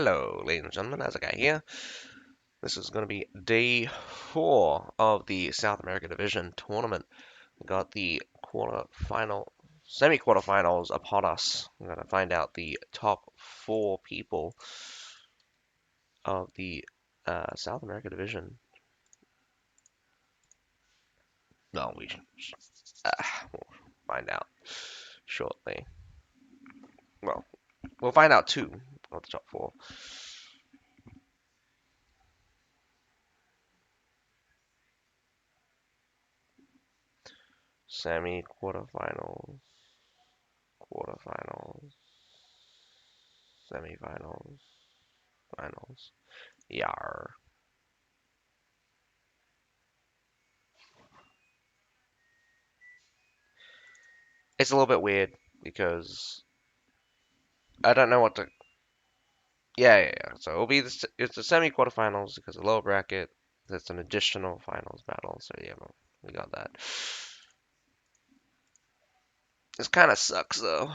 Hello, ladies and gentlemen, Azagai here. This is going to be day 4 of the South America Division tournament. We got the semi-quarterfinals upon us. We're going to find out the top 4 people of the South America Division. No, uh, we'll find out shortly. Well, we'll find out 2 of the top 4. Semi-quarterfinals, quarterfinals, semifinals, finals. Yar. It's a little bit weird because I don't know what to. Yeah. So it'll be it's the semi quarterfinals because the lower bracket. That's an additional finals battle. So yeah, we got that. This kind of sucks though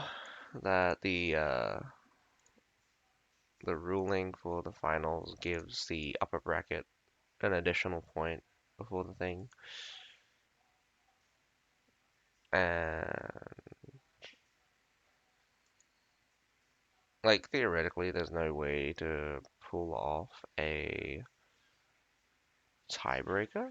that the ruling for the finals gives the upper bracket an additional point before the thing. And like theoretically, there's no way to pull off a tiebreaker.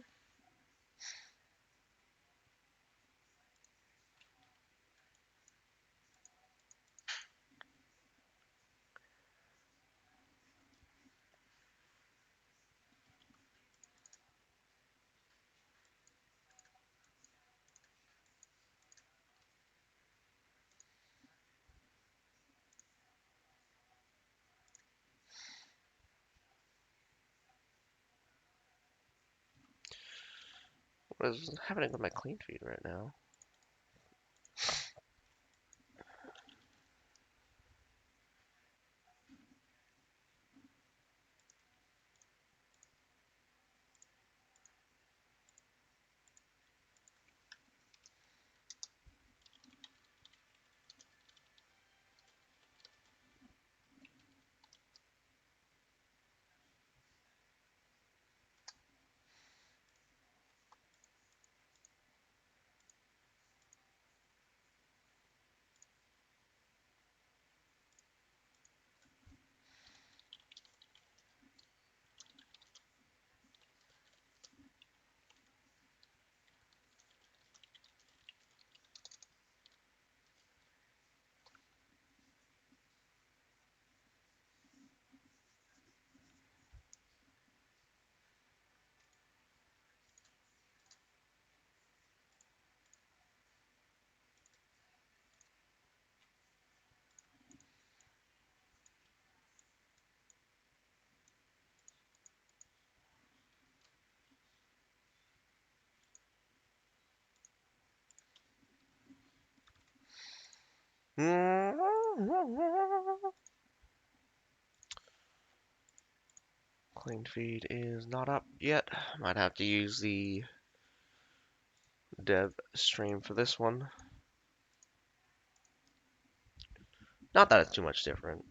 What is happening with my clean feed right now? Clean feed is not up yet. Might have to use the dev stream for this one. Not that it's too much different.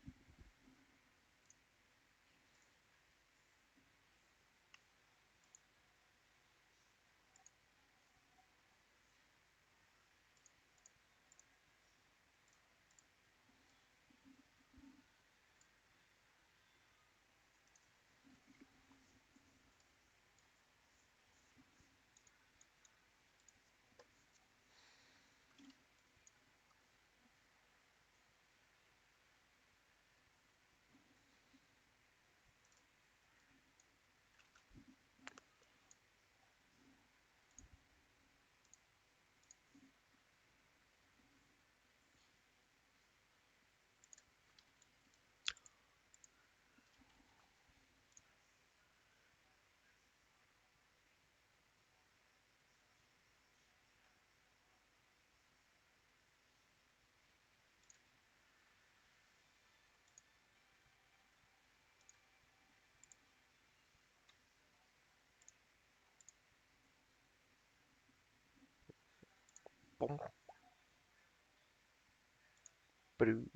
Boom.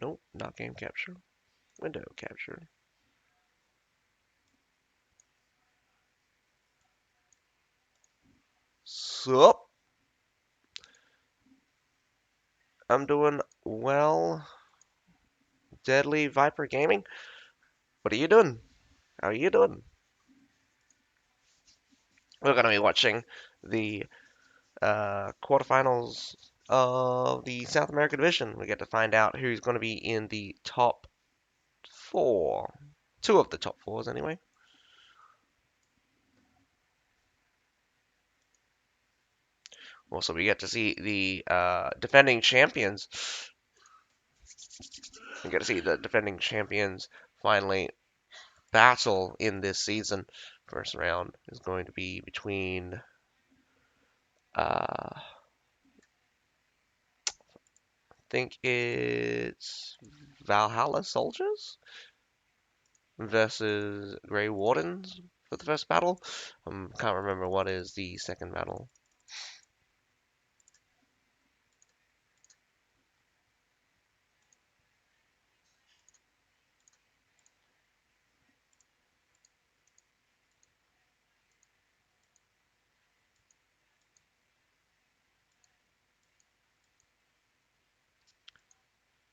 Nope, not game capture. Window capture. Sup? I'm doing well. Deadly Viper Gaming. What are you doing? How are you doing? We're going to be watching the quarterfinals of the South America division. We get to find out who's going to be in the top four. Two of the top fours, anyway. Also, we get to see the defending champions. We get to see the defending champions finally battle in this season. First round is going to be between I think it's Valhalla Soldiers versus Grey Wardens for the first battle. Can't remember what is the second battle.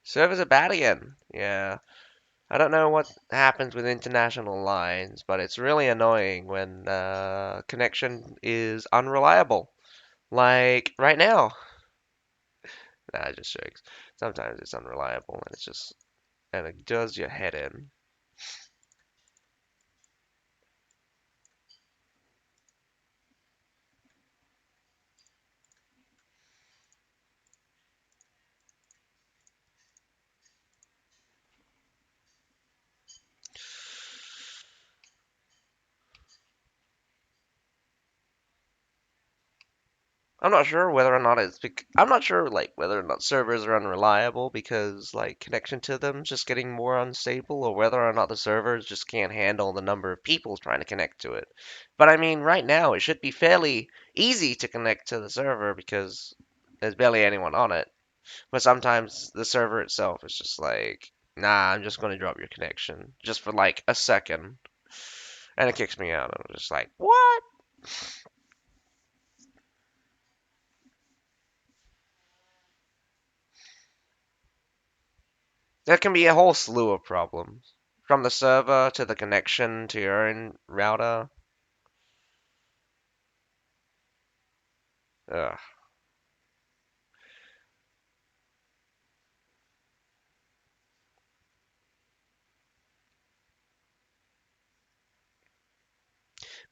Servers are bad again. Yeah. I don't know what happens with international lines, but it's really annoying when connection is unreliable. Like right now. Nah, it just shakes. Sometimes it's unreliable and it does your head in. I'm not sure like whether or not servers are unreliable because like connection to them is just getting more unstable, or whether or not the servers just can't handle the number of people trying to connect to it. But I mean, right now it should be fairly easy to connect to the server because there's barely anyone on it. But sometimes the server itself is just like, nah, I'm just going to drop your connection just for like a second, and it kicks me out. I'm just like, what? There can be a whole slew of problems. From the server to the connection to your own router. Ugh.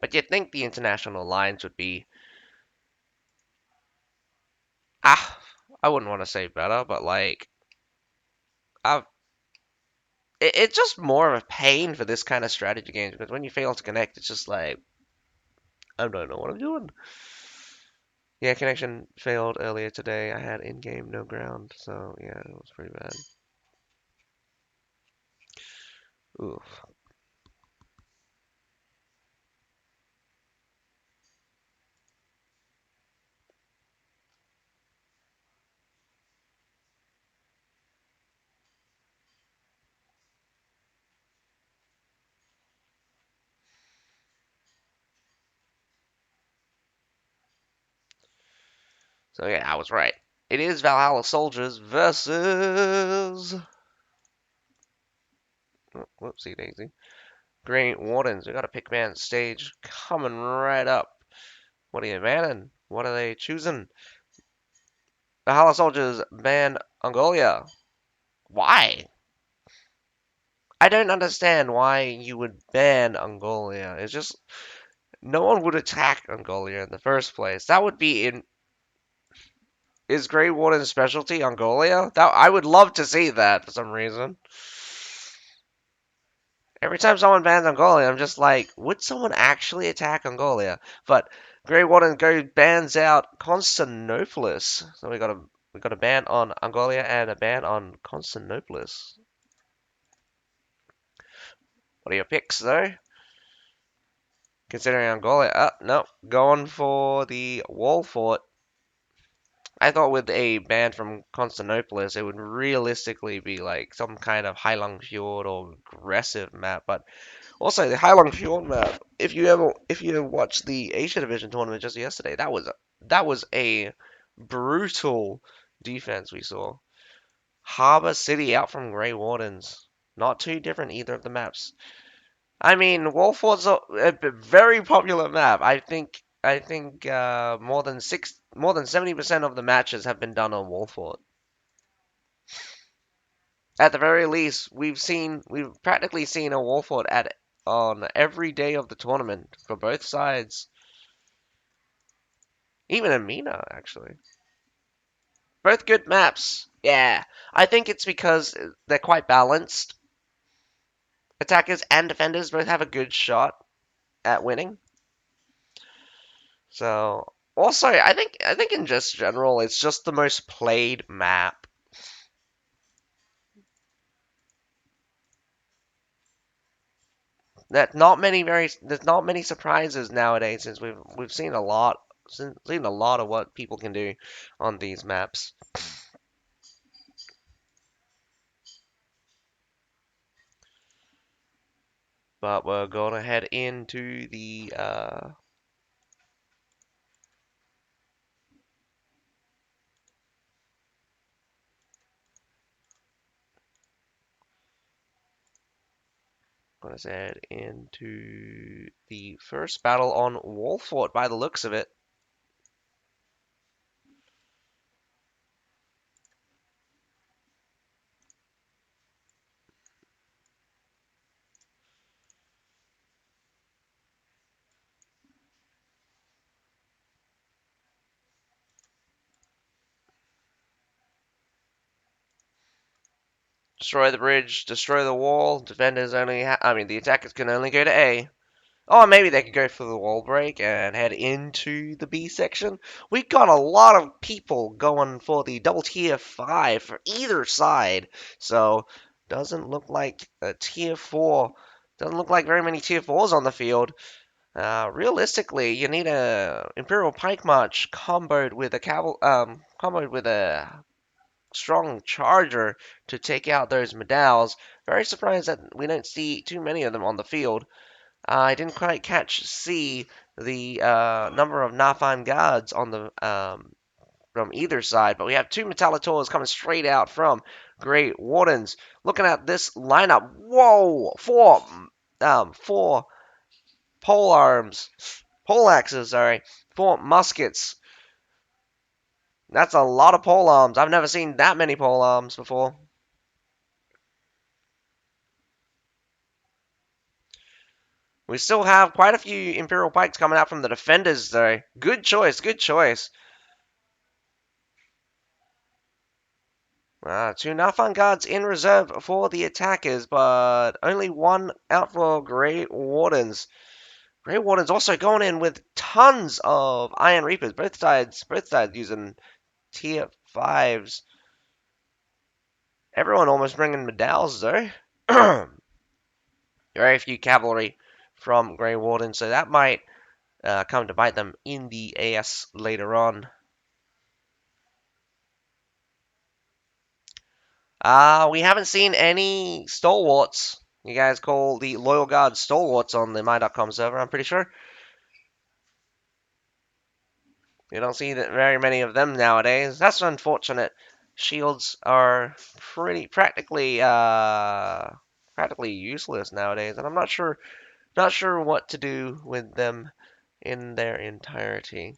But you'd think the international lines would be, ah, I wouldn't want to say better, but like, I've, it's just more of a pain for this kind of strategy games because when you fail to connect, it's just like, I don't know what I'm doing. Yeah, connection failed earlier today. I had in-game no ground, so yeah, it was pretty bad. Ooh. So yeah, I was right. It is Valhalla Soldiers versus. Oh, whoopsie daisy. Grey Wardens. We got a pick man stage coming right up. What are you banning? What are they choosing? Valhalla Soldiers ban Angolia. Why? I don't understand why you would ban Angolia. It's just no one would attack Angolia in the first place. That would be in. Is Grey Warden's specialty Angolia? That I would love to see that for some reason. Every time someone bans Angolia, I'm just like, would someone actually attack Angolia? But Grey Warden go bans out Constantinopolis. So we got a ban on Angolia and a ban on Constantinopolis. What are your picks though? Considering Angolia, no, going for the wall fort. I thought with a band from Constantinopolis, it would realistically be like some kind of Heilong Fjord or aggressive map. But also the Heilong Fjord map, if you watched the Asia Division tournament just yesterday, that was a brutal defense we saw. Harbor City out from Grey Wardens. Not too different either of the maps. I mean, Wolford's a very popular map. I think more than 70% of the matches have been done on Wolford. At the very least, we've practically seen a Wolford at on every day of the tournament for both sides. Even in Mina, actually. Both good maps. Yeah, I think it's because they're quite balanced. Attackers and defenders both have a good shot at winning. So also, I think in just general, it's just the most played map. There's not many surprises nowadays since we've seen a lot of what people can do on these maps. But we're gonna head into the gonna head into the first battle on Wolfort by the looks of it. Destroy the bridge, destroy the wall. Defenders only I mean the attackers can only go to A. Or maybe they could go for the wall break and head into the B section. We got a lot of people going for the double tier 5 for either side. So, doesn't look like a tier 4. Doesn't look like very many tier 4s on the field. Realistically, you need a Imperial Pike March comboed with a strong charger to take out those medals. Very surprised that we don't see too many of them on the field. I didn't quite see the number of Nafan guards on the from either side, but we have two Metallators coming straight out from Great Wardens. Looking at this lineup, whoa, four pole arms, pole axes, sorry, four muskets. That's a lot of pole arms. I've never seen that many pole arms before. We still have quite a few Imperial Pikes coming out from the defenders, though. Good choice, good choice. Two Nafan guards in reserve for the attackers, but only one out for Great Wardens. Great Wardens also going in with tons of Iron Reapers. Both sides using tier 5s. Everyone almost bringing medals, though. Very few cavalry from Grey Warden, so that might come to bite them in the AS later on. We haven't seen any stalwarts. You guys call the Loyal Guard stalwarts on the my.com server, I'm pretty sure. You don't see that very many of them nowadays. That's unfortunate. Shields are practically useless nowadays, and I'm not sure what to do with them in their entirety.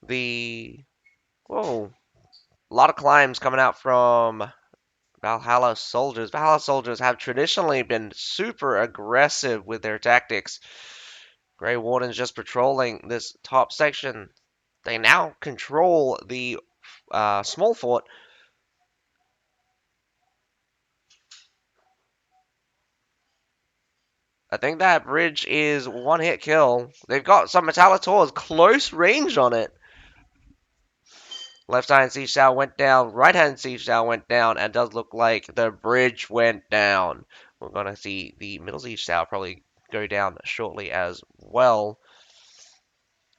The whoa, a lot of climbs coming out from Valhalla soldiers. Valhalla soldiers have traditionally been super aggressive with their tactics. Grey Wardens just patrolling this top section. They now control the small fort. I think that bridge is one hit kill. They've got some Metallators close range on it. Left-hand siege tower went down. Right-hand siege tower went down. And it does look like the bridge went down. We're going to see the middle siege tower probably go down shortly as well.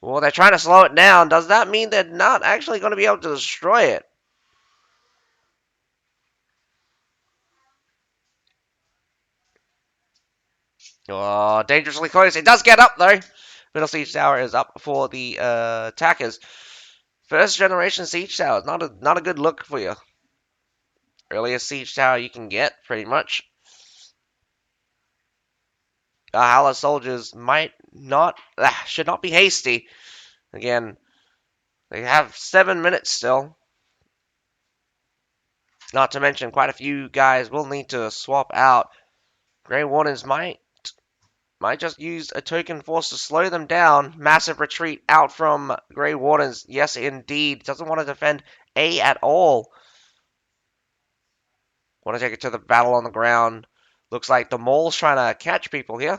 Well, they're trying to slow it down. Does that mean they're not actually going to be able to destroy it? Oh, dangerously close. It does get up, though. Middle siege tower is up for the attackers. First generation siege tower. Not a good look for you. Earliest siege tower you can get, pretty much. Valhalla soldiers might not, should not be hasty. Again, they have 7 minutes still. Not to mention, quite a few guys will need to swap out. Grey Wardens might just use a token force to slow them down. Massive retreat out from Grey Wardens. Yes, indeed. Doesn't want to defend A at all. Want to take it to the battle on the ground. Looks like the Maul's trying to catch people here.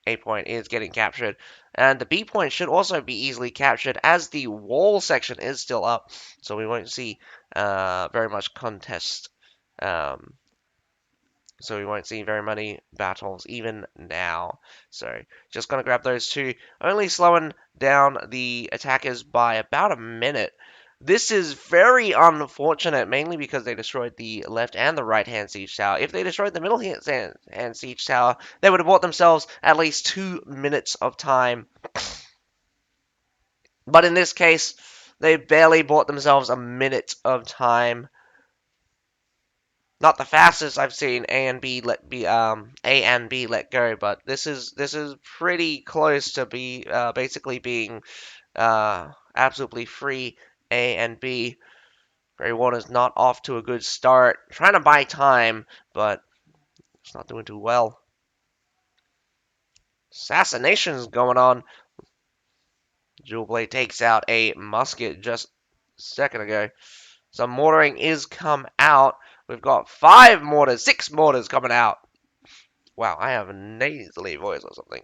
A point is getting captured. And the B point should also be easily captured as the wall section is still up. So we won't see very much contest. Um, so we won't see very many battles even now. So just going to grab those two. Only slowing down the attackers by about a minute. This is very unfortunate, mainly because they destroyed the left and the right-hand siege tower. If they destroyed the middle-hand siege tower, they would have bought themselves at least 2 minutes of time. But in this case, they barely bought themselves a minute of time. Not the fastest I've seen A and B let go, but this is pretty close to be basically being absolutely free A and B. Grey Warden's not off to a good start. Trying to buy time, but it's not doing too well. Assassinations going on. Jewel Blade takes out a musket just a second ago. Some mortaring is come out. We've got 5 mortars, 6 mortars coming out. Wow, I have a nasally voice or something.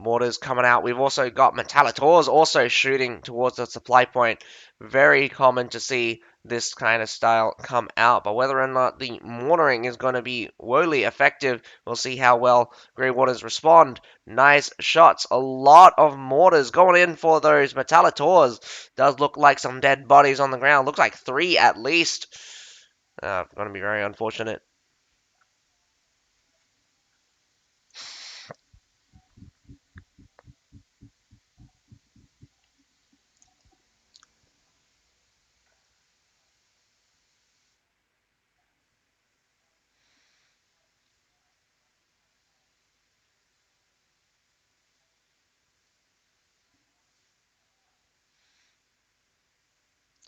Mortars coming out. We've also got Metallators also shooting towards the supply point. Very common to see this kind of style come out. But whether or not the mortaring is going to be woefully effective, we'll see how well Grey Waters respond. Nice shots. A lot of mortars going in for those Metallators. Does look like some dead bodies on the ground. Looks like 3 at least. Going to be very unfortunate.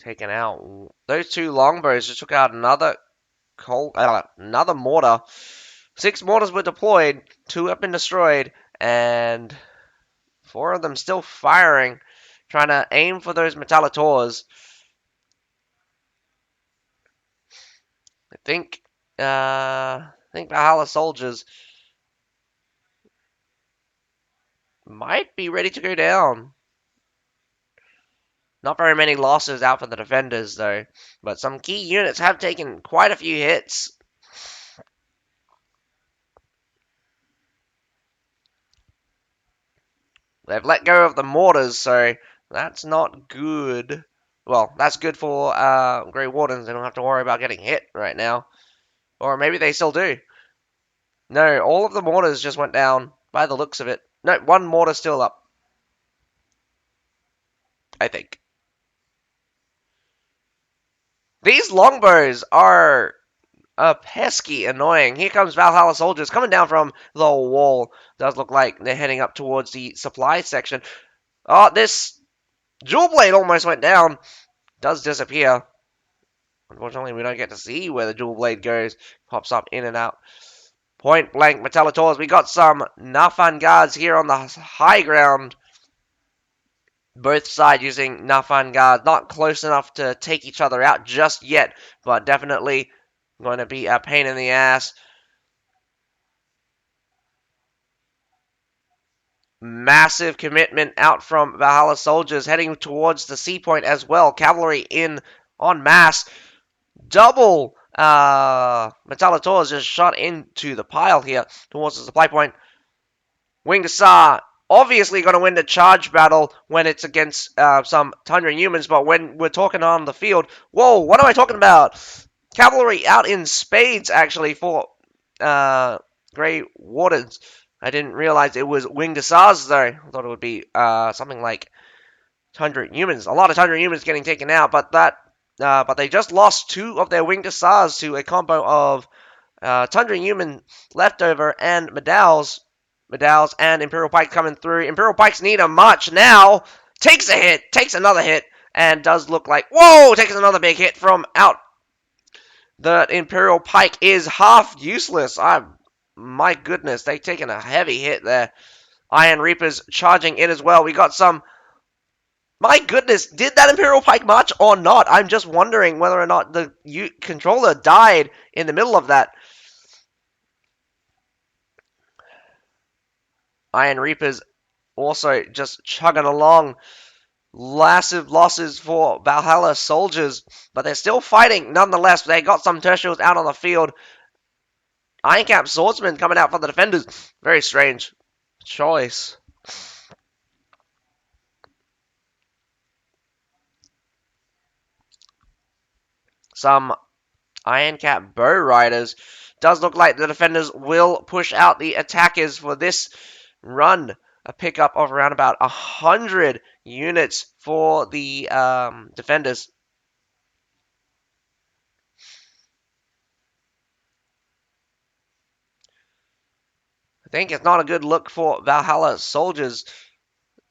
Taken out. Those 2 longbows just took out another mortar. 6 mortars were deployed. 2 have been destroyed, and 4 of them still firing, trying to aim for those Metallators. I think Valhalla soldiers might be ready to go down. Not very many losses out for the defenders, though. But some key units have taken quite a few hits. They've let go of the mortars, so that's not good. Well, that's good for Grey Wardens. They don't have to worry about getting hit right now. Or maybe they still do. No, all of the mortars just went down by the looks of it. No, 1 mortar still up. I think. These longbows are pesky annoying. Here comes Valhalla soldiers coming down from the wall. Does look like they're heading up towards the supply section. Oh, this Jewel Blade almost went down. Does disappear. Unfortunately, we don't get to see where the Jewel Blade goes. Pops up in and out. Point blank Metallators. We got some Nafan guards here on the high ground. Both sides using Nafan guards. Not close enough to take each other out just yet, but definitely going to be a pain in the ass. Massive commitment out from Valhalla soldiers heading towards the sea point as well. Cavalry in en masse. Double Metallators just shot into the pile here towards the supply point. Winged Hussar obviously going to win the charge battle when it's against some Tundra humans, but when we're talking on the field, whoa, what am I talking about? Cavalry out in spades actually for Grey Wardens. I didn't realize it was Winged Hussars though. I thought it would be something like Tundra humans. A lot of Tundra humans getting taken out, but but they just lost two of their Winged Hussars to a combo of Tundra human leftover and Medals and Imperial Pike coming through. Imperial Pikes need a march now. Takes a hit, takes another hit, and does look like, whoa, takes another big hit from out. The Imperial Pike is half useless. My goodness, they've taken a heavy hit there. Iron Reapers charging in as well. We got some. My goodness, did that Imperial Pike march or not? I'm just wondering whether or not the controller died in the middle of that. Iron Reapers also just chugging along. Massive losses for Valhalla soldiers, but they're still fighting nonetheless. They got some tertials out on the field. Ironcap swordsman coming out for the defenders. Very strange choice. Some Ironcap bow riders. Does look like the defenders will push out the attackers for this run. A pickup of around about 100 units for the defenders. I think it's not a good look for Valhalla soldiers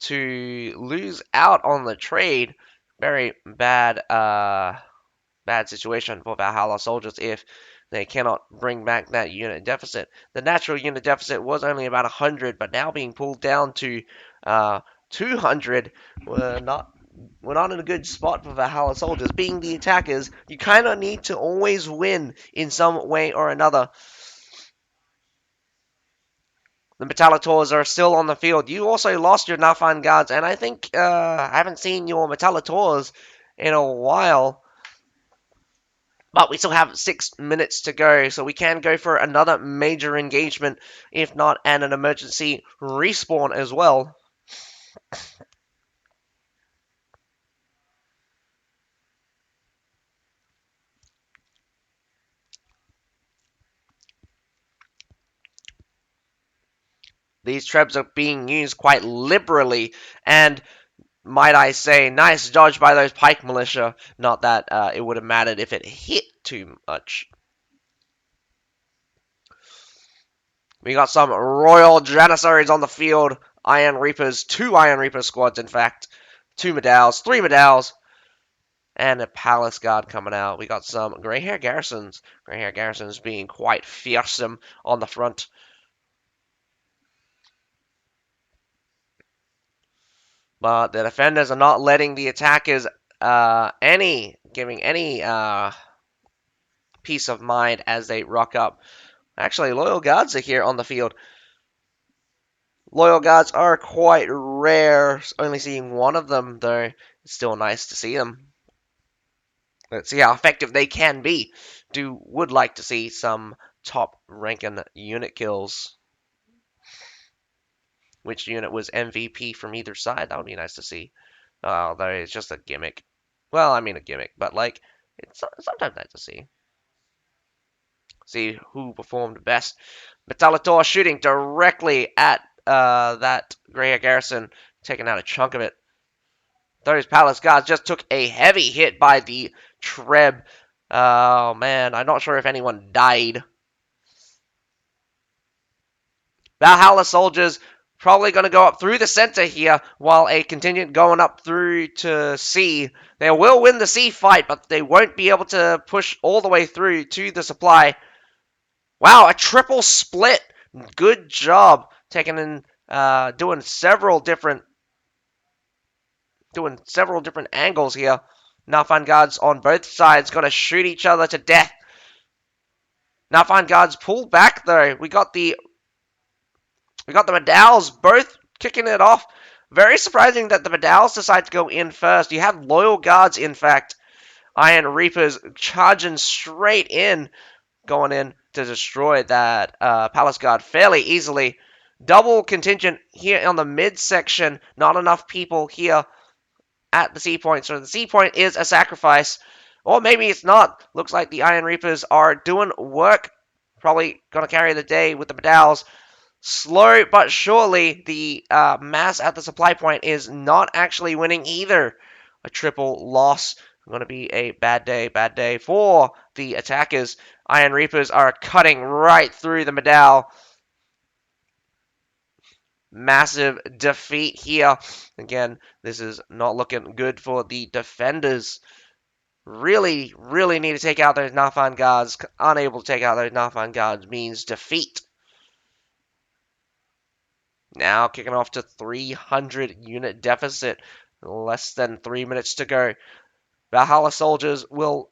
to lose out on the trade. Very bad bad situation for Valhalla soldiers if they cannot bring back that unit deficit. The natural unit deficit was only about 100, but now being pulled down to 200. We're not in a good spot for Valhalla soldiers. Being the attackers, you kind of need to always win in some way or another. The Metallators are still on the field. You also lost your Nafan guards, and I think I haven't seen your Metallators in a while. But we still have 6 minutes to go, so we can go for another major engagement, if not, and an emergency respawn as well. These trebs are being used quite liberally, and might I say, nice dodge by those pike militia. Not that it would have mattered if it hit too much. We got some Royal Janissaries on the field. Iron Reapers, 2 Iron Reaper squads, in fact. 2 Medals, 3 Medals, and a Palace Guard coming out. We got some Grey Hair Garrisons. Grey Hair Garrisons being quite fearsome on the front. But the defenders are not letting the attackers giving any peace of mind as they rock up. Actually, Loyal Guards are here on the field. Loyal Guards are quite rare. Only seeing one of them, though. It's still nice to see them. Let's see how effective they can be. Would like to see some top ranking unit kills. Which unit was MVP from either side? That would be nice to see. Although it's just a gimmick. Well, I mean a gimmick, but like it's sometimes nice to see. See who performed best. Metallitor shooting directly at that Grey Garrison, taking out a chunk of it. Those Palace Guards just took a heavy hit by the Treb. Oh man, I'm not sure if anyone died. Valhalla soldiers probably going to go up through the center here, while a contingent going up through to C. They will win the C fight, but they won't be able to push all the way through to the supply. Wow, a triple split. Good job taking in, doing several different angles here. Nafan guards on both sides going to shoot each other to death. Nafan guards pull back though. We got the Medals both kicking it off. Very surprising that the Medals decide to go in first. You have Loyal Guards, in fact. Iron Reapers charging straight in, going in to destroy that Palace Guard fairly easily. Double contingent here on the midsection. Not enough people here at the C point. So the C point is a sacrifice. Or maybe it's not. Looks like the Iron Reapers are doing work. Probably going to carry the day with the Medals. Slow but surely, the mass at the supply point is not actually winning either. A triple loss. Going to be a bad day for the attackers. Iron Reapers are cutting right through the Medal. Massive defeat here. Again, this is not looking good for the defenders. Really, really need to take out those Nathan guards. Unable to take out those Nathan guards means defeat. Now kicking off to 300 unit deficit. Less than 3 minutes to go. Valhalla soldiers will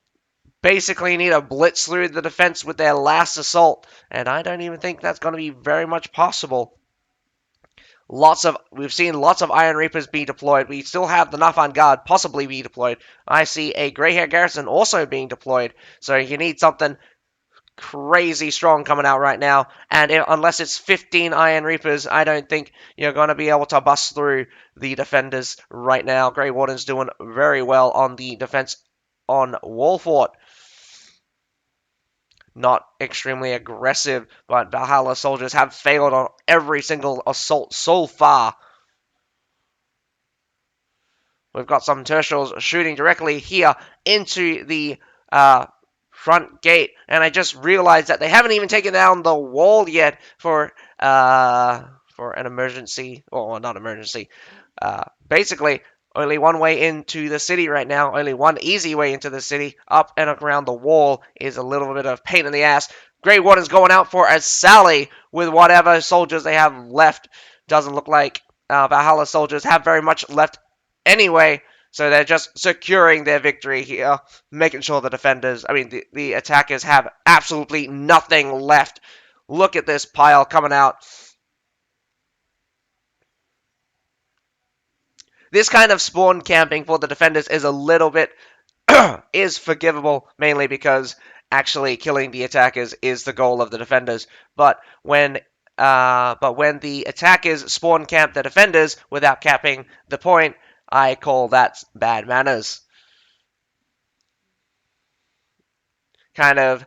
basically need to blitz through the defense with their last assault. And I don't even think that's going to be very much possible. We've seen lots of Iron Reapers be deployed. We still have the Nathan Guard possibly be deployed. I see a Grey Hair Garrison also being deployed. So you need something crazy strong coming out right now. And unless it's 15 Iron Reapers, I don't think you're going to be able to bust through the defenders right now. Grey Warden's doing very well on the defense on Wallfort. Not extremely aggressive, but Valhalla soldiers have failed on every single assault so far. We've got some Tertials shooting directly here into the front gate, and I just realized that they haven't even taken down the wall yet for an emergency, or not emergency. Basically, only one way into the city right now, only one easy way into the city. Up and around the wall is a little bit of pain in the ass. Grey Warden's going out for a sally with whatever soldiers they have left. Doesn't look like Valhalla soldiers have very much left anyway. So they're just securing their victory here, making sure the attackers have absolutely nothing left. Look at this pile coming out. This kind of spawn camping for the defenders is a little bit is forgivable, mainly because actually killing the attackers is the goal of the defenders. But when the attackers spawn camp the defenders without capping the point, I call that bad manners. Kind of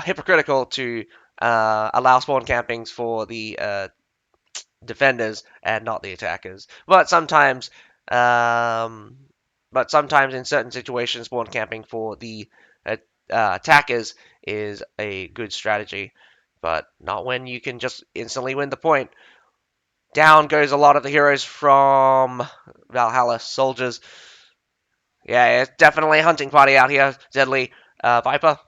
hypocritical to allow spawn campings for the defenders and not the attackers. Um, but sometimes in certain situations, spawn camping for the attackers is a good strategy. But not when you can just instantly win the point. Down goes a lot of the heroes from Valhalla soldiers. Yeah, it's definitely a hunting party out here. Deadly Viper.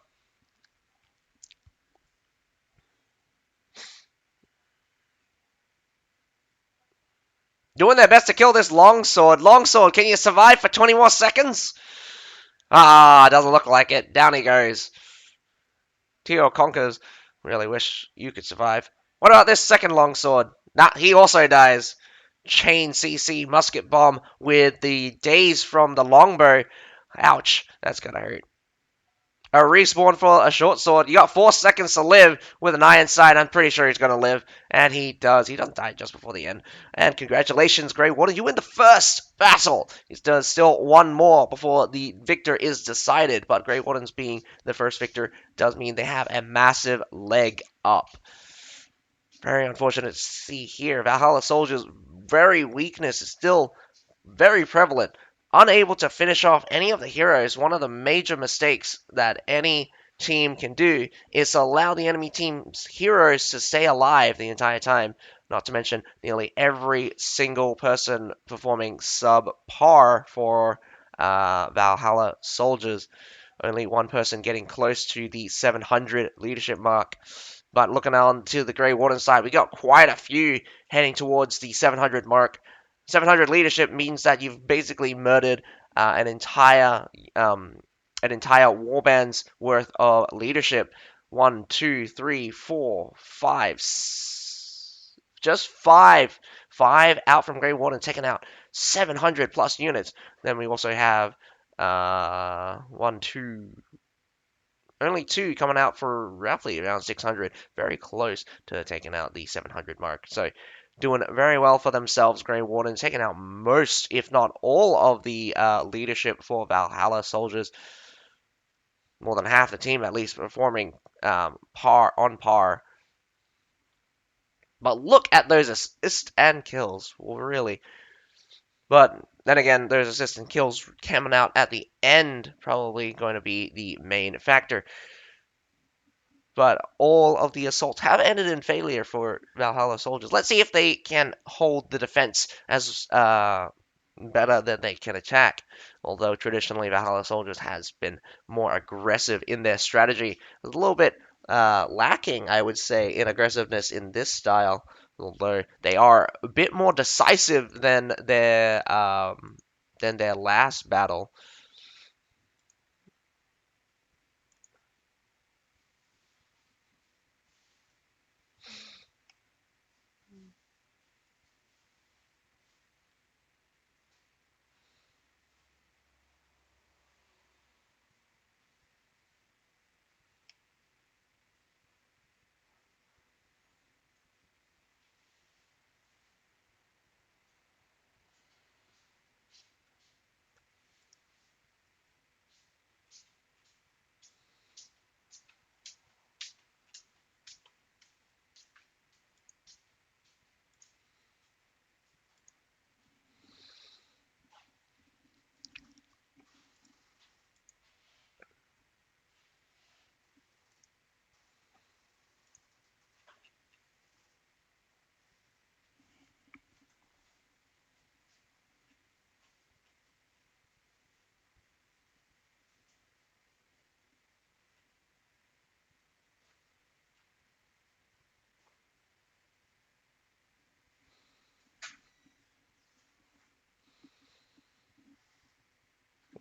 Doing their best to kill this longsword. Longsword, can you survive for 20 more seconds? Ah, doesn't look like it. Down he goes. Tio conquers. Really wish you could survive. What about this second longsword? Nah, he also dies. Chain CC musket bomb with the daze from the longbow. Ouch, that's gonna hurt. A respawn for a short sword. You got 4 seconds to live with an iron sight. I'm pretty sure he's going to live. And he does. He doesn't die just before the end. And congratulations, Grey Warden. You win the first battle. There's still one more before the victor is decided. But Grey Wardens being the first victor does mean they have a massive leg up. Very unfortunate to see here. Valhalla Soldiers' very weakness is still very prevalent. Unable to finish off any of the heroes, one of the major mistakes that any team can do is to allow the enemy team's heroes to stay alive the entire time. Not to mention nearly every single person performing subpar for Valhalla Soldiers. Only one person getting close to the 700 leadership mark. But looking on to the Grey Warden side, we got quite a few heading towards the 700 mark. 700 leadership means that you've basically murdered an entire warband's worth of leadership. One, two, three, four, five, just five 5 out from Grey Warden, taking out 700 plus units. Then we also have one, two, only two coming out for roughly around 600, very close to taking out the 700 mark. So doing very well for themselves, Grey Warden, taking out most, if not all, of the leadership for Valhalla soldiers. More than half the team, at least, performing par. But look at those assists and kills, really. But then again, those assists and kills coming out at the end, probably going to be the main factor. But all of the assaults have ended in failure for Valhalla soldiers. Let's see if they can hold the defense as better than they can attack. Although traditionally Valhalla soldiers has been more aggressive in their strategy, a little bit lacking, I would say, in aggressiveness in this style. Although they are a bit more decisive than their last battle.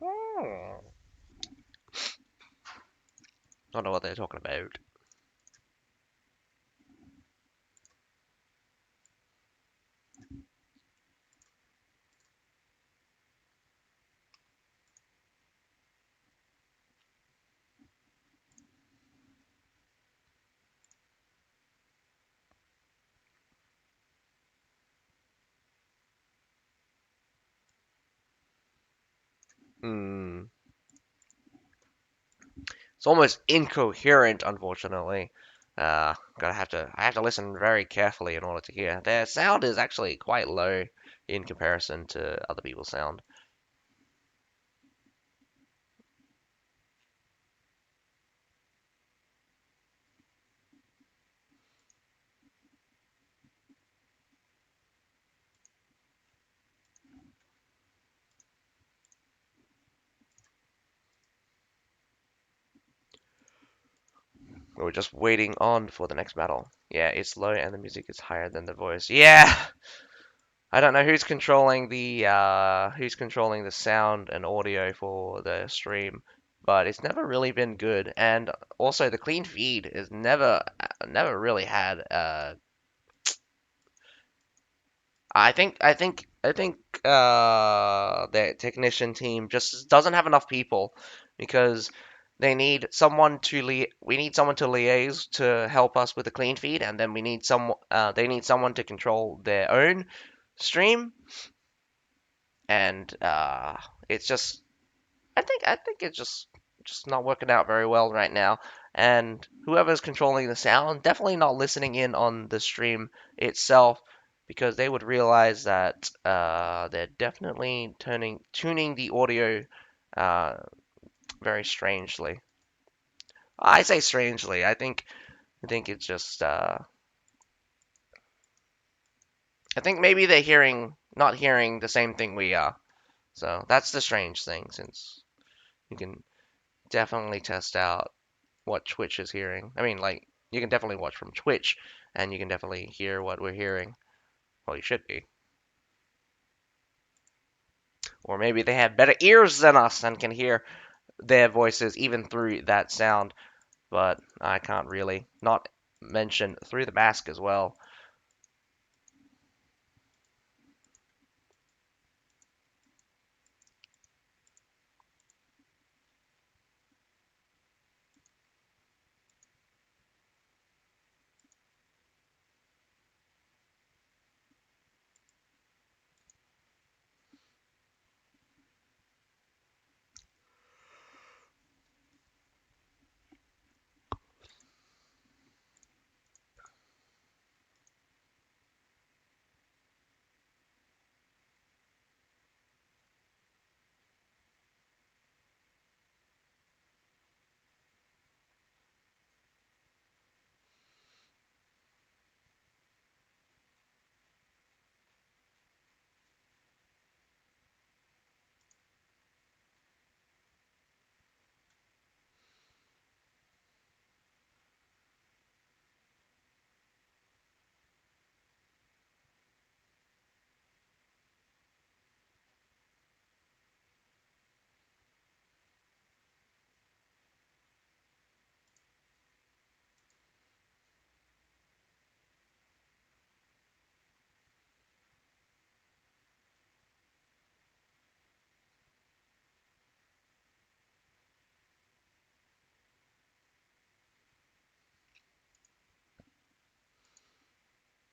Hmm. Don't know what they're talking about. Hmm. It's almost incoherent, unfortunately. I have to listen very carefully in order to hear. Their sound is actually quite low in comparison to other people's sound. We're just waiting on for the next battle. Yeah, it's low and the music is higher than the voice. Yeah, I don't know who's controlling the sound and audio for the stream, but it's never really been good. And also the clean feed is never really had I think the technician team just doesn't have enough people because we need someone to liaise to help us with the clean feed, and then they need someone to control their own stream, and it's just I think it's just not working out very well right now. And whoever's controlling the sound, definitely not listening in on the stream itself, because they would realize that they're definitely tuning the audio uh, very strangely. I say strangely. I think it's just I think maybe they're not hearing the same thing we are. So that's the strange thing, since you can definitely test out what Twitch is hearing. I mean, like, you can definitely watch from Twitch, and you can definitely hear what we're hearing. Well, you should be. Or maybe they have better ears than us and can hear their voices even through that sound. But I can't really not mention through the mask as well.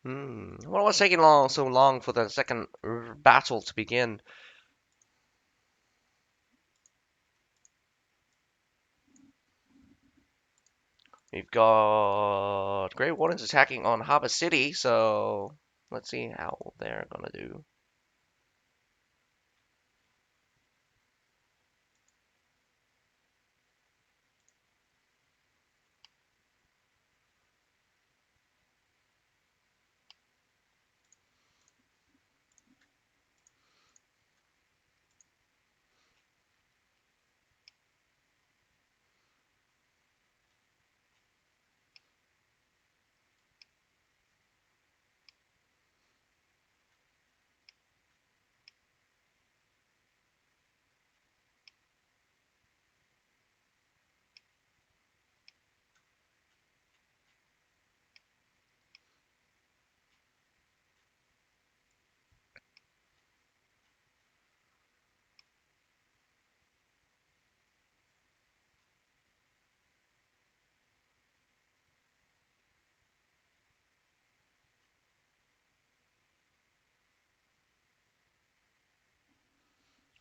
What was taking so long for the second battle to begin? We've got Grey Wardens attacking on Harbor City, so let's see how they're gonna do.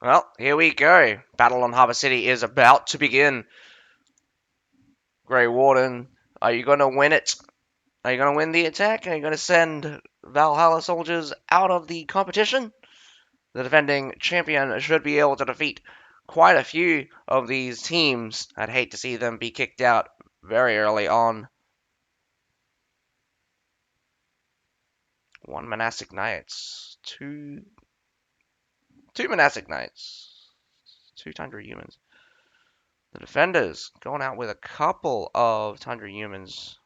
Well, here we go. Battle on Harbor City is about to begin. Grey Warden, are you gonna win it? Are you gonna win the attack? Are you gonna send Valhalla soldiers out of the competition? The defending champion should be able to defeat quite a few of these teams. I'd hate to see them be kicked out very early on. One monastic knights, two monastic knights, two tundra humans. The defenders going out with a couple of tundra humans.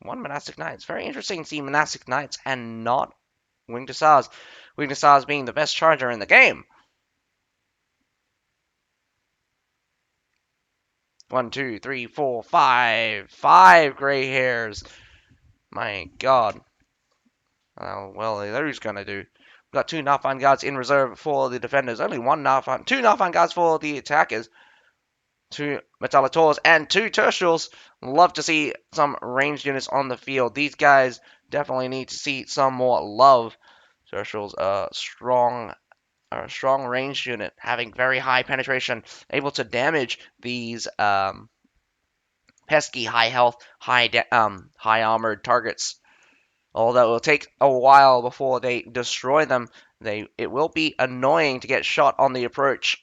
One monastic knight. It's very interesting to see monastic knights and not winged hussars. Winged hussars being the best charger in the game. One, two, three, four, five. Five gray hairs. My god. Well, who's gonna do? We've got two Narfan guards in reserve for the defenders. Only two Narfan guards for the attackers. Two Metallators and two Tertials. Love to see some ranged units on the field. These guys definitely need to see some more love. Tertials are a strong ranged unit, having very high penetration, able to damage these pesky high health, high armored targets. Although it will take a while before they destroy them, it will be annoying to get shot on the approach.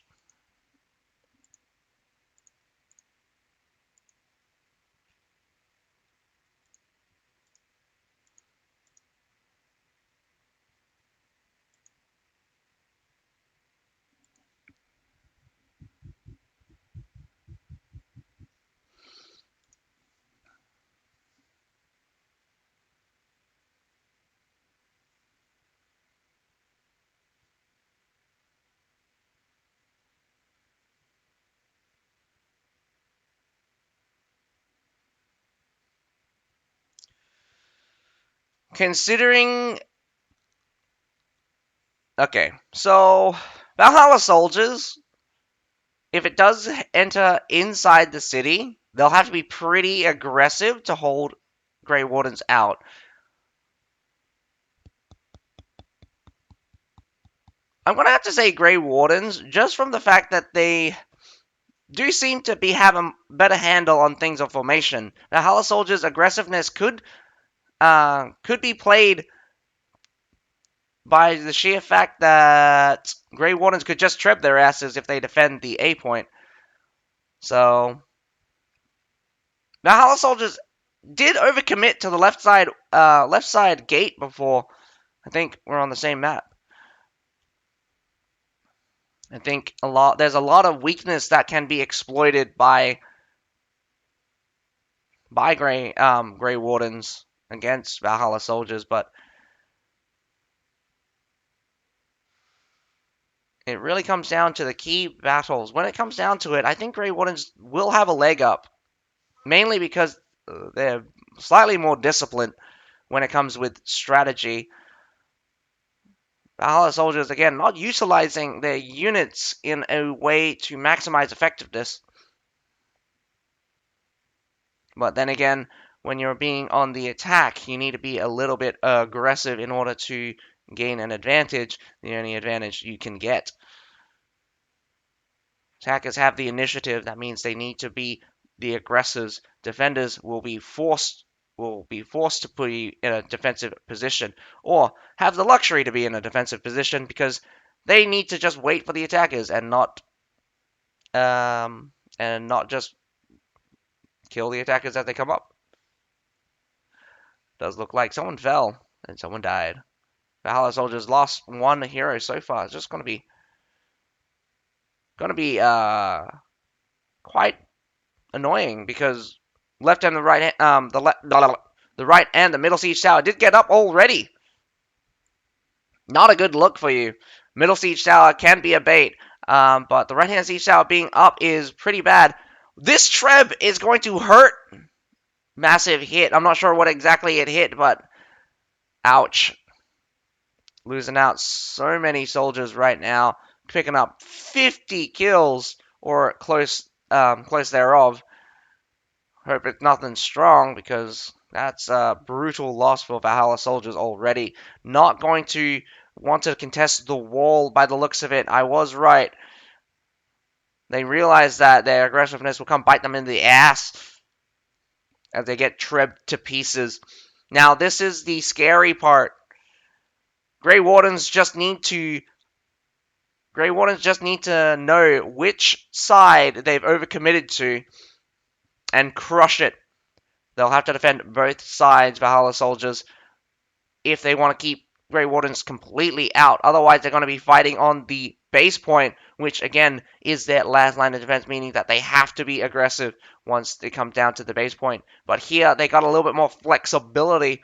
Considering, okay, so Valhalla soldiers, if it does enter inside the city, they'll have to be pretty aggressive to hold Grey Wardens out. I'm gonna have to say Grey Wardens, just from the fact that they do seem to have a better handle on things of formation. Valhalla soldiers' aggressiveness could be played by the sheer fact that Grey Wardens could just trip their asses if they defend the A point. So Valhalla soldiers did overcommit to the left side gate before. I think we're on the same map. I think there's a lot of weakness that can be exploited by Grey Wardens against Valhalla soldiers, but it really comes down to the key battles. When it comes down to it, I think Grey Wardens will have a leg up, mainly because they're slightly more disciplined when it comes with strategy. Valhalla soldiers, again, not utilizing their units in a way to maximize effectiveness. But then again, when you're being on the attack, you need to be a little bit aggressive in order to gain an advantage, the only advantage you can get. Attackers have the initiative. That means they need to be the aggressors. Defenders will be forced to put you in a defensive position, or have the luxury to be in a defensive position because they need to just wait for the attackers and not just kill the attackers as they come up. Does look like someone fell and someone died. Valhalla Soldiers lost one hero so far. It's just gonna be quite annoying because left and the right the right and the middle siege tower did get up already. Not a good look for you. Middle siege tower can be a bait, but the right hand siege tower being up is pretty bad. This Treb is going to hurt. Massive hit. I'm not sure what exactly it hit, but ouch. Losing out so many soldiers right now, picking up 50 kills or close thereof. Hope it's nothing strong because that's a brutal loss for Valhalla Soldiers already. Not going to want to contest the wall by the looks of it. I was right. They realize that their aggressiveness will come bite them in the ass as they get tribbed to pieces. Now, this is the scary part. Grey Wardens just need to know which side they've overcommitted to and crush it. They'll have to defend both sides, Valhalla Soldiers, if they want to keep Grey Wardens completely out. Otherwise, they're going to be fighting on the base point, which again is their last line of defense, meaning that they have to be aggressive once they come down to the base point. But here, they got a little bit more flexibility,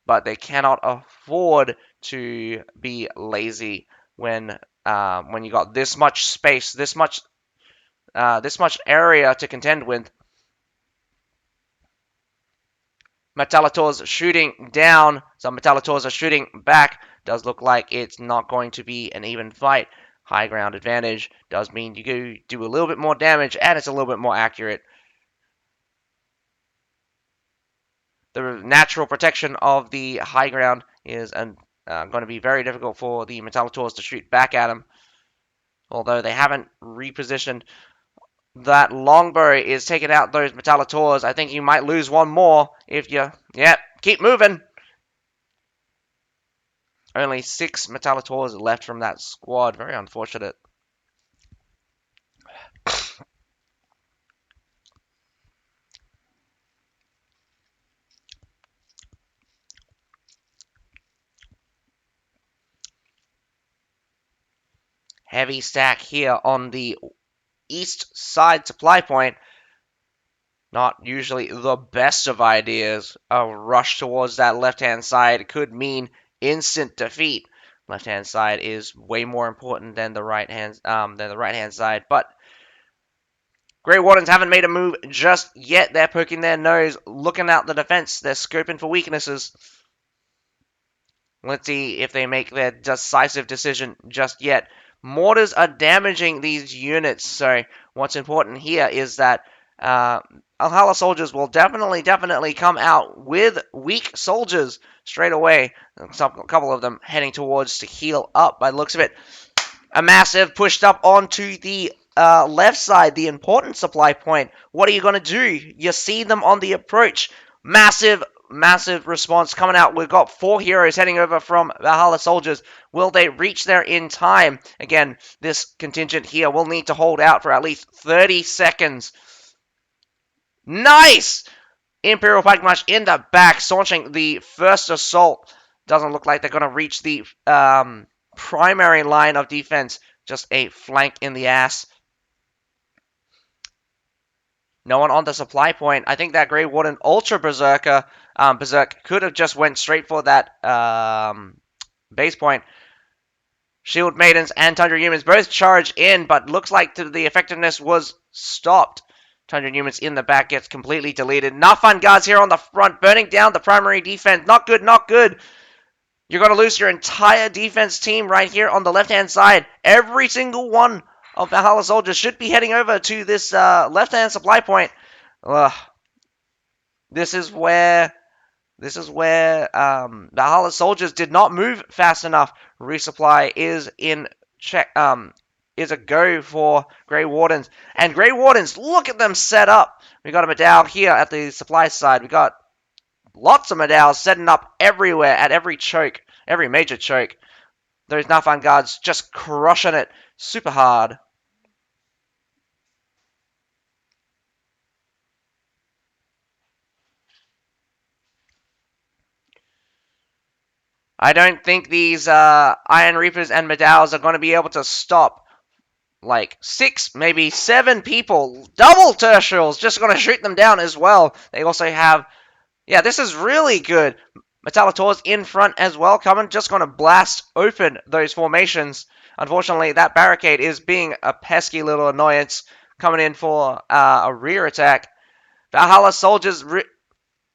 but they cannot afford to be lazy when you got this much space, this much area to contend with. Metallators shooting down. Some Metallators are shooting back. Does look like it's not going to be an even fight. High ground advantage does mean you do a little bit more damage, and it's a little bit more accurate. The natural protection of the high ground is going to be very difficult for the Metallators to shoot back at them. Although they haven't repositioned. That longbow is taking out those Metallators. I think you might lose one more if you... Yep, keep moving. Only 6 Metallators left from that squad. Very unfortunate. Heavy stack here on the east side supply point. Not usually the best of ideas. A rush towards that left-hand side could mean instant defeat. Left-hand side is way more important than the right-hand side, but Grey Wardens haven't made a move just yet. They're poking their nose, looking out the defense. They're scoping for weaknesses. Let's see if they make their decisive decision just yet. Mortars are damaging these units, so what's important here is that Valhalla Soldiers will definitely come out with weak soldiers straight away. A couple of them heading towards to heal up by the looks of it. A massive pushed up onto the left side, the important supply point. What are you going to do? You see them on the approach. Massive response coming out. We've got 4 heroes heading over from Valhalla Soldiers. Will they reach there in time? Again, this contingent here will need to hold out for at least 30 seconds. Nice! Imperial Pike March in the back, launching the first assault. Doesn't look like they're going to reach the primary line of defense. Just a flank in the ass. No one on the supply point. I think that Grey Warden Ultra Berserker Berserk could have just went straight for that base point. Shield Maidens and Tundra Humans both charge in, but looks like the effectiveness was stopped. Tundra Humans in the back gets completely deleted. Nafan Guards here on the front, burning down the primary defense. Not good, not good. You're going to lose your entire defense team right here on the left-hand side. Every single one of Valhalla Soldiers should be heading over to this left-hand supply point. Ugh. This is where Valhalla soldiers did not move fast enough. Resupply is in check. Is a go for Grey Wardens, and Grey Wardens, look at them set up. We got a Medal here at the supply side. We got lots of Medals setting up everywhere at every choke, every major choke. Those Nafan guards just crushing it super hard. I don't think these Iron Reapers and Medals are going to be able to stop like 6, maybe 7 people. Double Tertials just going to shoot them down as well. They also have, yeah, this is really good. Metallitor's in front as well, coming, just going to blast open those formations. Unfortunately, that barricade is being a pesky little annoyance, coming in for a rear attack. Valhalla soldiers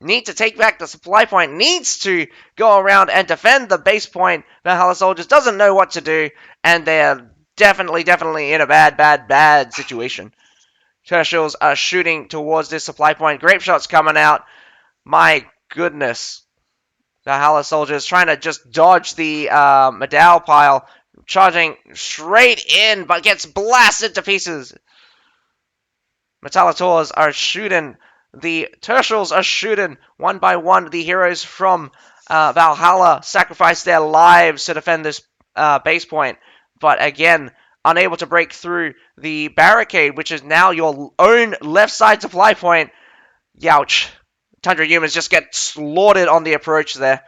need to take back the supply point, needs to go around and defend the base point. Valhalla soldiers doesn't know what to do, and they're definitely in a bad situation. Tertials are shooting towards this supply point. Grape shots coming out. My goodness. Valhalla soldiers trying to just dodge the Medal pile, charging straight in, but gets blasted to pieces. Metallitors are shooting. The Tertials are shooting one by one. The heroes from Valhalla sacrifice their lives to defend this base point. But again, unable to break through the barricade, which is now your own left side supply point. Youch. Tundra humans just get slaughtered on the approach there.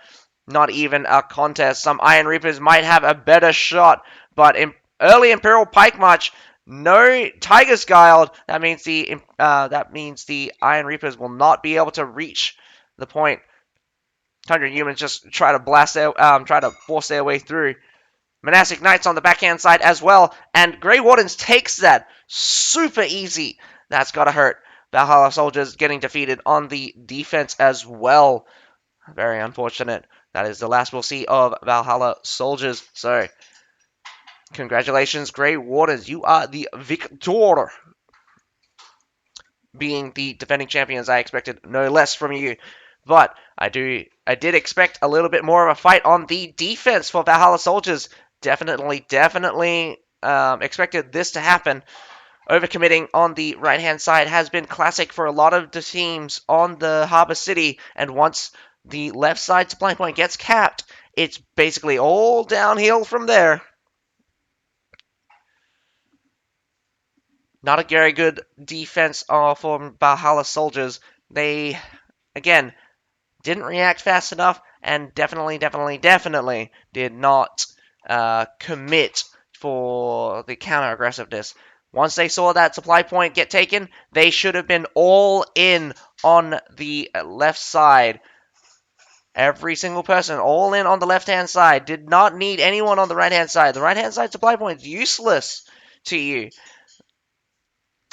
Not even a contest. Some Iron Reapers might have a better shot, but in early Imperial Pike March, no Tiger's Guild. That means the Iron Reapers will not be able to reach the point. Tundra humans just try to force their way through. Monastic Knights on the backhand side as well, and Grey Wardens takes that super easy. That's gotta hurt. Valhalla soldiers getting defeated on the defense as well. Very unfortunate. That is the last we'll see of Valhalla soldiers. So, congratulations, Grey Wardens. You are the victor. Being the defending champions, I expected no less from you. But I did expect a little bit more of a fight on the defense for Valhalla soldiers. Definitely expected this to happen. Overcommitting on the right-hand side has been classic for a lot of the teams on the Harbor City, and once the left side supply point gets capped, it's basically all downhill from there. Not a very good defense for Valhalla soldiers. They, again, didn't react fast enough, and definitely did not commit for the counter-aggressiveness. Once they saw that supply point get taken, they should have been all in on the left side. Every single person all in on the left-hand side. Did not need anyone on the right-hand side. The right-hand side supply point is useless to you.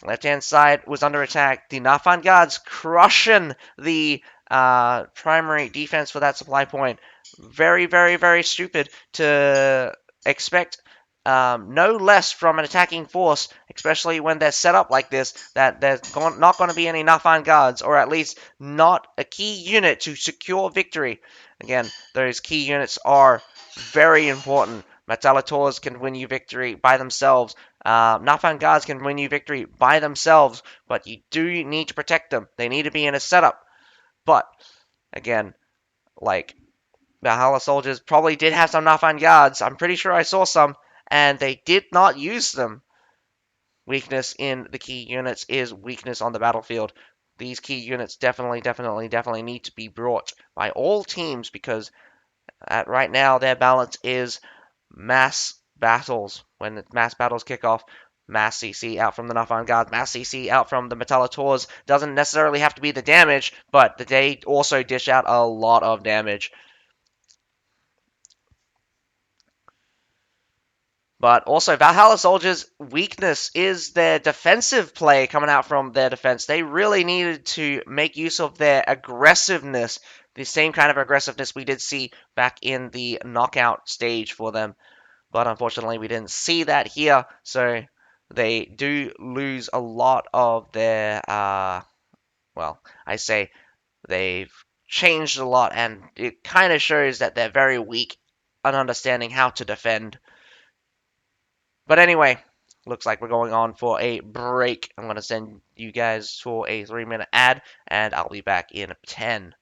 Left-hand side was under attack. The Nafan guards crushing the primary defense for that supply point. Very stupid to expect no less from an attacking force, especially when they're set up like this, that there's not going to be any Nafan guards, or at least not a key unit to secure victory. Again, those key units are very important. Metallitors can win you victory by themselves. Nafan guards can win you victory by themselves, but you do need to protect them. They need to be in a setup. But, again, like, Valhalla soldiers probably did have some Nafan guards. I'm pretty sure I saw some, and they did not use them. Weakness in the key units is weakness on the battlefield. These key units definitely need to be brought by all teams, because right now their balance is mass battles. When the mass battles kick off, mass CC out from the Nafan Guard, mass CC out from the Metallitors. Doesn't necessarily have to be the damage, but they also dish out a lot of damage. But also, Valhalla Soldiers' weakness is their defensive play coming out from their defense. They really needed to make use of their aggressiveness, the same kind of aggressiveness we did see back in the knockout stage for them. But unfortunately, we didn't see that here, so they do lose a lot of their, well, I say They've changed a lot, and it kind of shows that they're very weak on understanding how to defend. But anyway, looks like we're going on for a break. I'm going to send you guys for a 3-minute ad, and I'll be back in 10.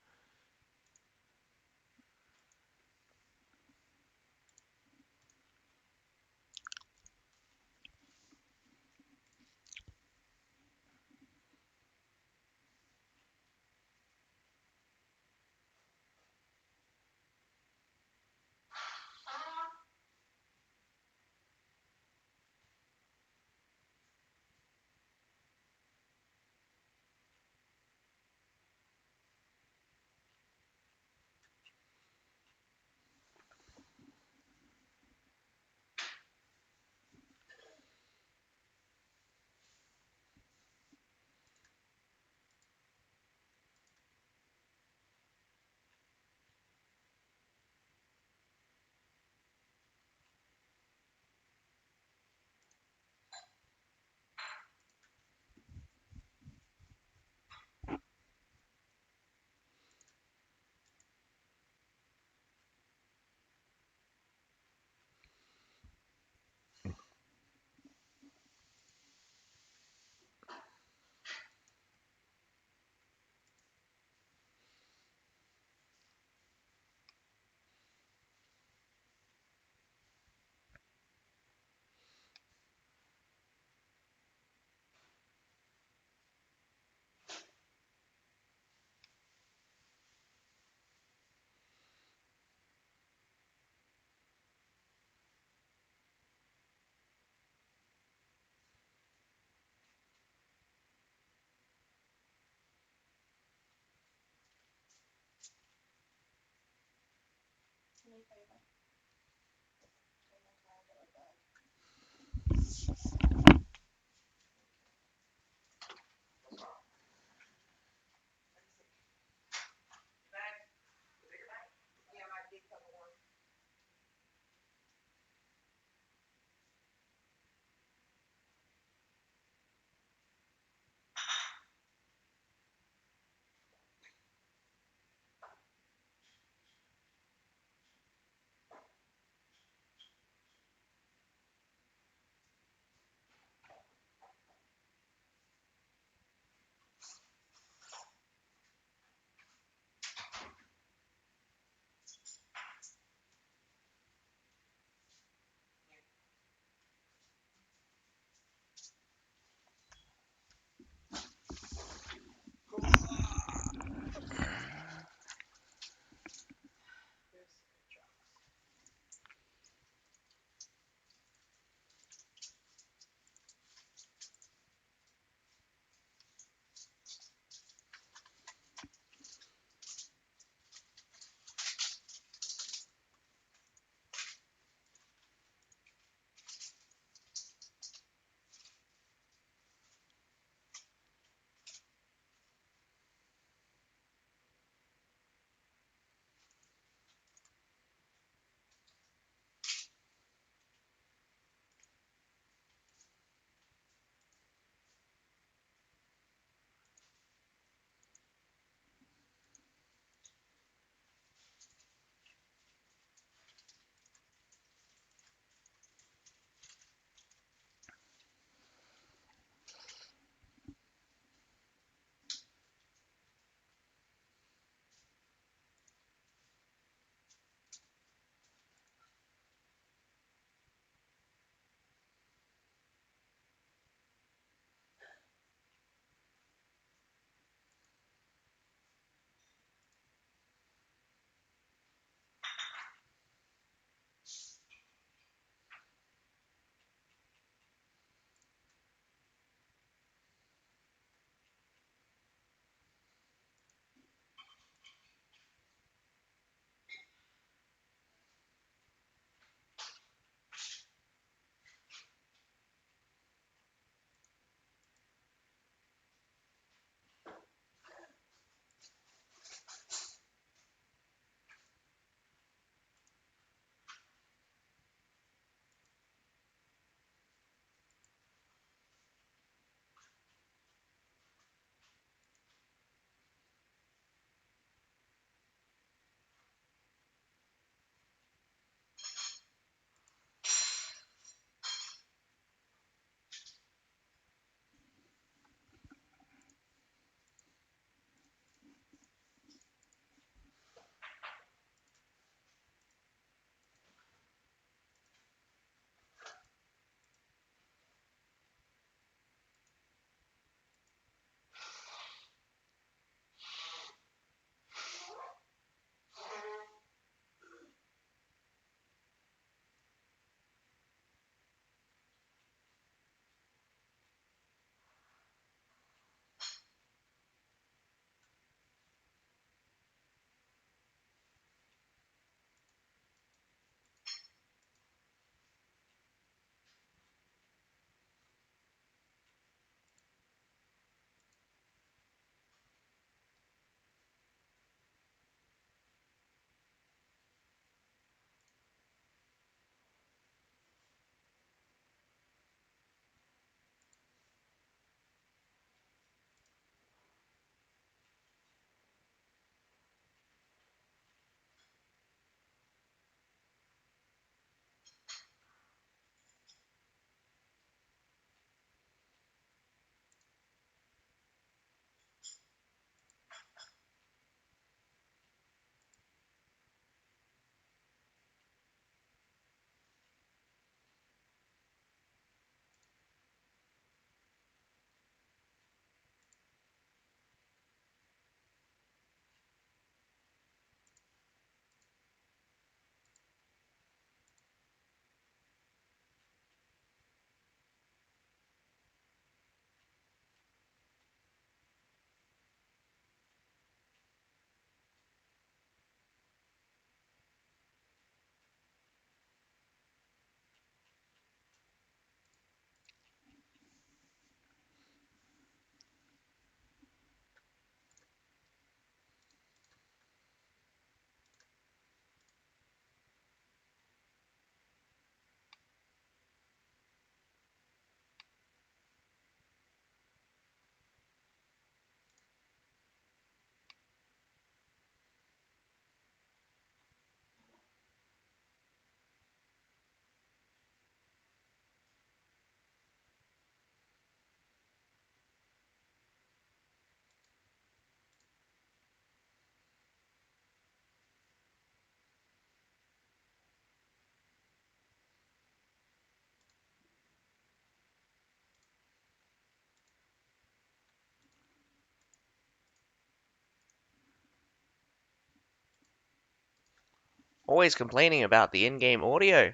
Always complaining about the in-game audio.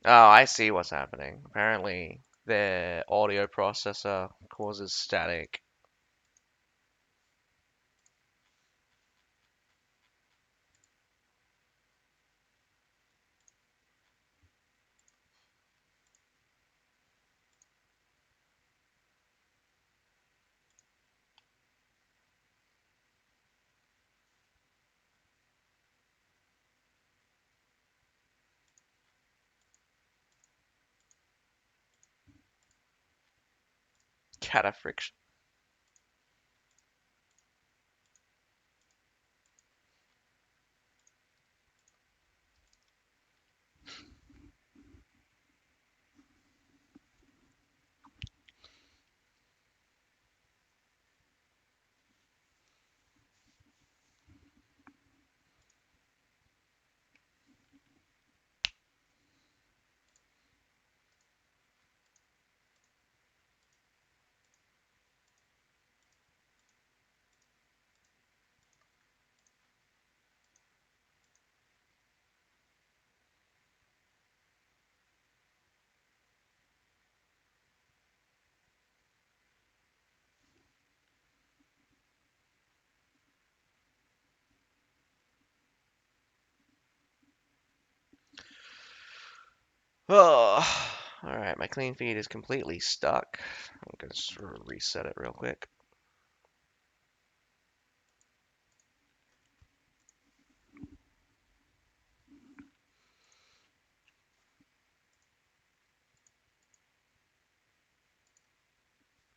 Oh, I see what's happening. Apparently, their audio processor causes static. Cata friction. Oh, alright, my clean feed is completely stuck. I'm gonna sort of reset it real quick.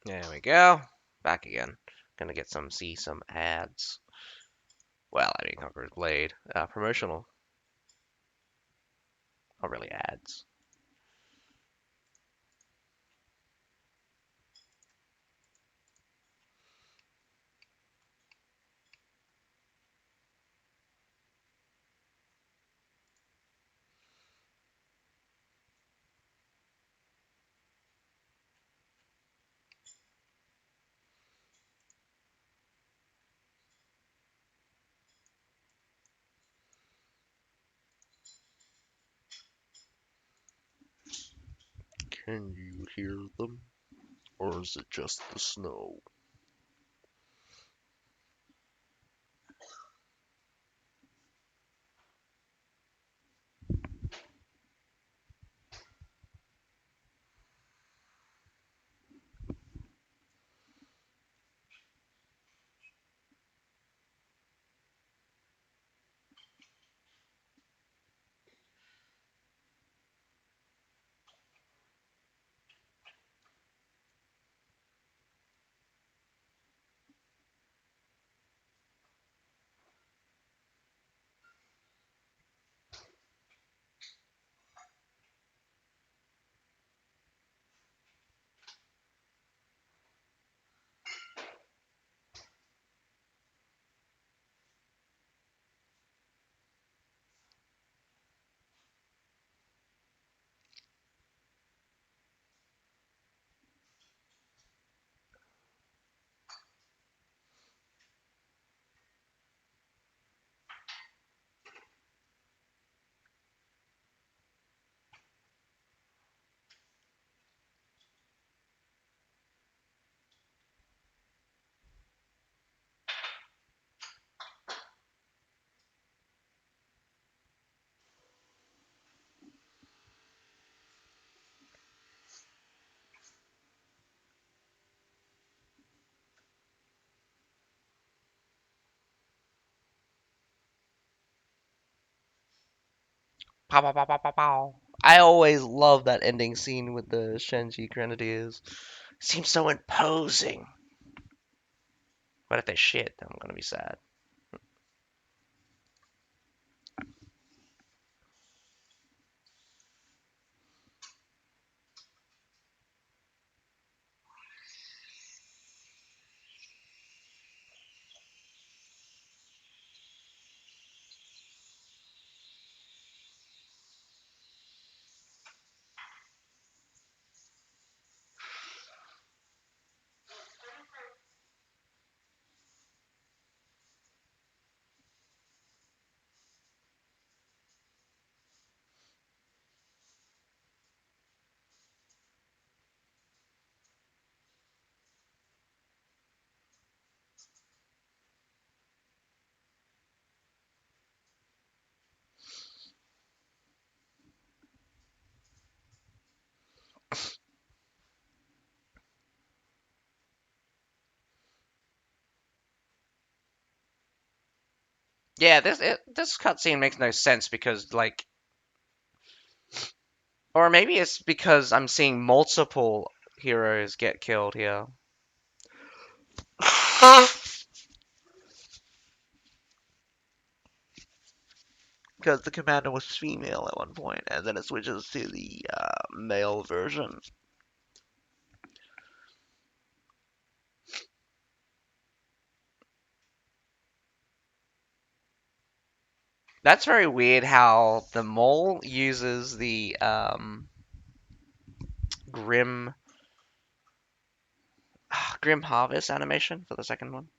There we go. Back again. Gonna get see some ads. Well, I mean, Conqueror's Blade. Promotional. Not really ads. Can you hear them? Or is it just the snow? Pow, pow, pow, pow, pow, pow. I always love that ending scene with the Shenji Grenadiers. Seems so imposing. But if they shit, then I'm gonna be sad. Yeah, this cutscene makes no sense because like, or maybe it's because I'm seeing multiple heroes get killed here. Because the commander was female at one point, and then it switches to the male version. That's very weird how the mole uses the Grim Grim Harvest animation for the second one.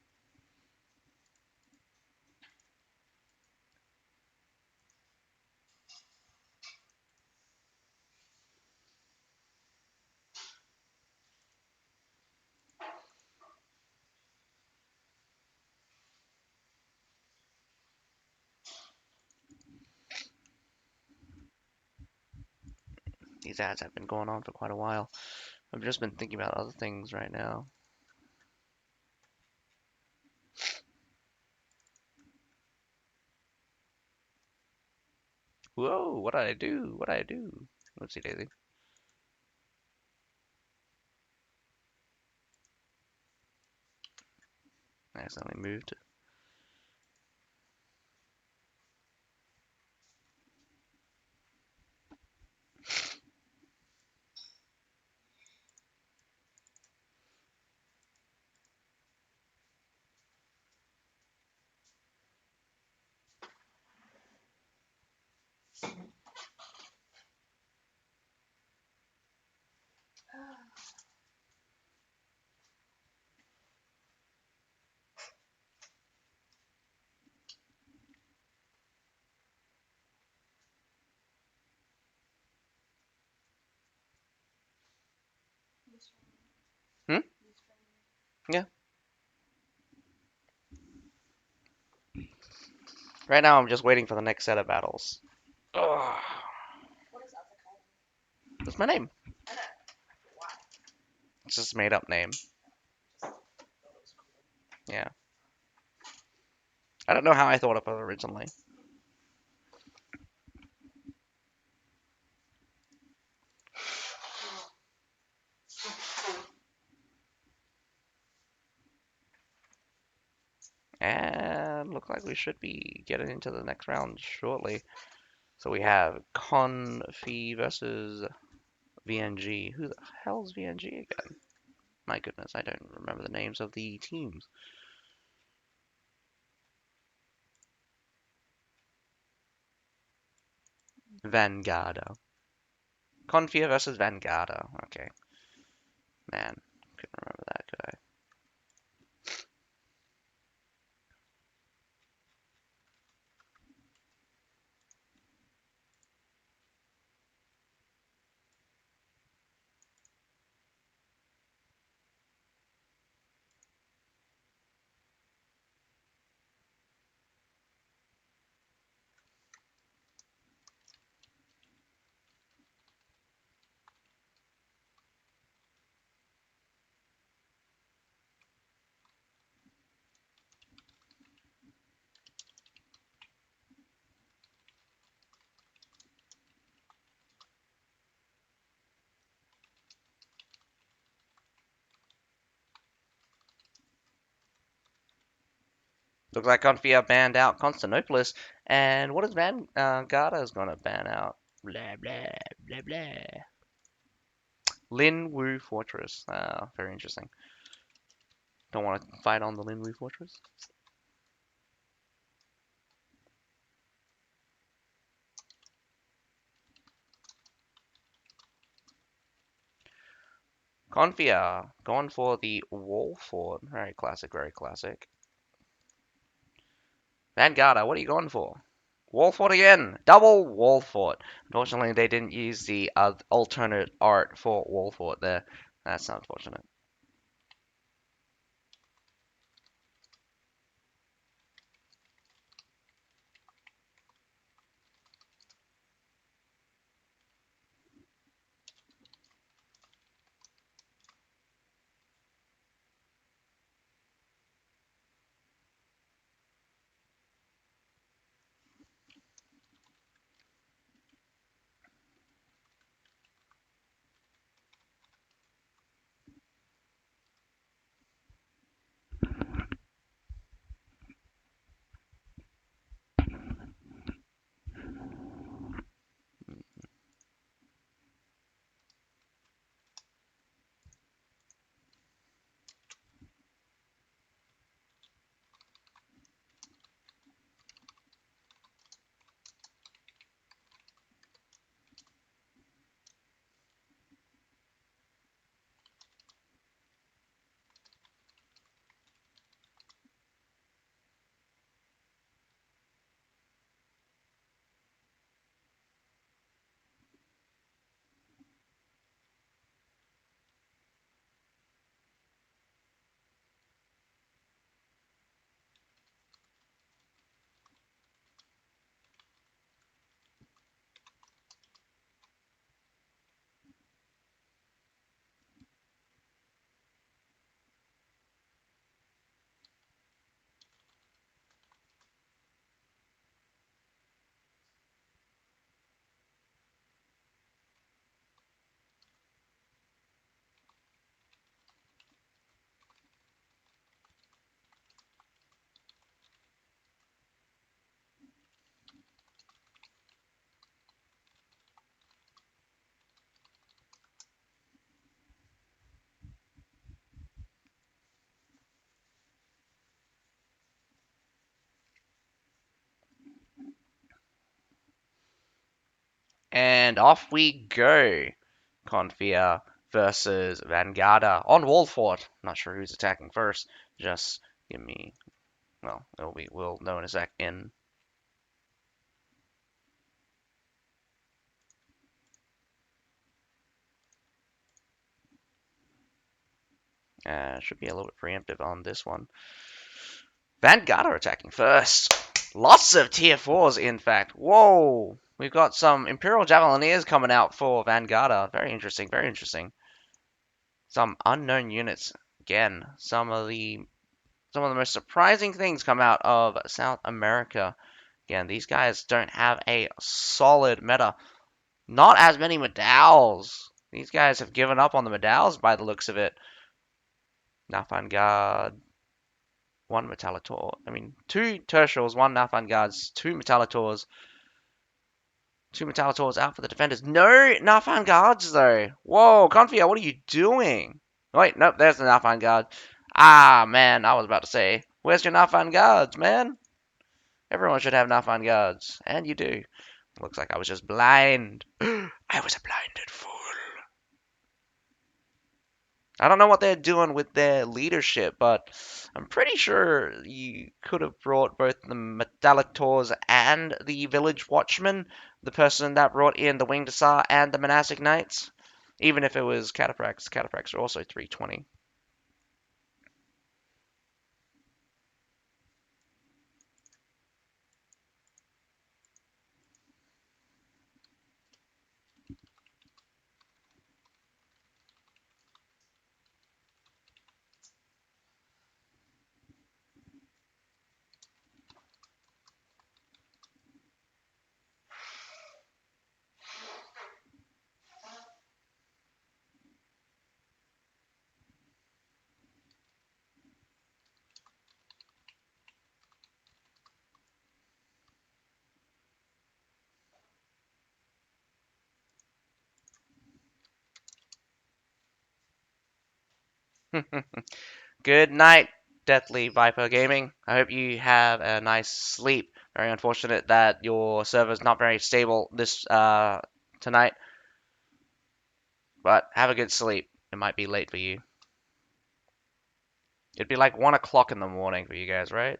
These ads have been going on for quite a while. I've just been thinking about other things right now. Whoa, what did I do? What did I do? Oopsie daisy. I accidentally moved. Hmm? Yeah. Right now I'm just waiting for the next set of battles. Ugh. That's my name. It's just a made up name. Yeah. I don't know how I thought of it originally. And look like we should be getting into the next round shortly. So we have Confi versus VNG. Who the hell's VNG again? My goodness, I don't remember the names of the teams. Vanguardo. Confia versus Vanguardo. Okay. Man, couldn't remember that, could I? Looks like Confia banned out Constantinopolis. And what is Vanguardo is going to ban out? Blah, blah, blah, blah. Lin Wu Fortress. Very interesting. Don't want to fight on the Lin Wu Fortress? Confia, going for the wall fort. Very classic, very classic. Vanguard, what are you going for? Wall fort again! Double wall fort. Unfortunately, they didn't use the alternate art for wall fort there. That's unfortunate. And off we go. Confia versus Vanguarda on Wallfort. Not sure who's attacking first. Just give me. Well, we'll know in a second. Should be a little bit preemptive on this one. Vanguard are attacking first. Lots of tier 4s, in fact. Whoa! We've got some Imperial Javelineers coming out for Vanguard. Very interesting, very interesting. Some unknown units. Again, some of the most surprising things come out of South America. Again, these guys don't have a solid meta. Not as many medals. These guys have given up on the medals by the looks of it. Nafangard, one Metallitor. I mean, two Tertials, one Nafangards, two Metallitors. Two Metallitors out for the defenders. No Nafangards, though. Whoa, Confia, what are you doing? Wait, nope, there's the Nafangard. Ah, man, I was about to say, where's your Nafangards, man? Everyone should have Nafangards, and you do. Looks like I was just blind. I was a blinded fool. I don't know what they're doing with their leadership, but I'm pretty sure you could have brought both the Medallitors and the Village Watchman, the person that brought in the Winged Hussar and the Monastic Knights. Even if it was Cataphracts, Cataphracts are also 320. Good night, Deathly Viper Gaming. I hope you have a nice sleep. Very unfortunate that your server's not very stable this tonight, but have a good sleep. It might be late for you. It'd be like 1 o'clock in the morning for you guys, right?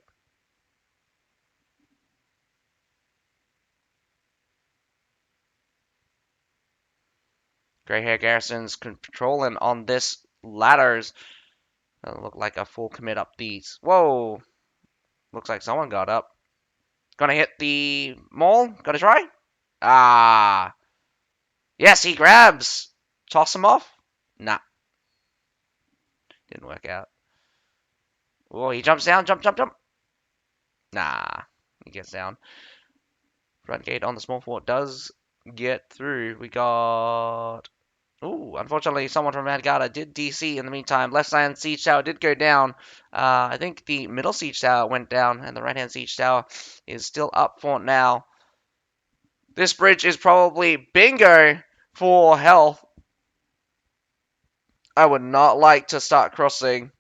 Grey Hair Garrison's controlling on this ladders. Doesn't look like a full commit up these. Whoa! Looks like someone got up. Gonna hit the mole. Gonna try? Ah! Yes, he grabs! Toss him off? Nah, didn't work out. Oh, he jumps down. Jump, jump, jump. Nah, he gets down. Front gate on the small fort does get through. We got. Ooh, unfortunately, someone from Vanguard did DC in the meantime. Left side siege tower did go down. I think the middle siege tower went down, and the right hand siege tower is still up for now. This bridge is probably bingo for health. I would not like to start crossing.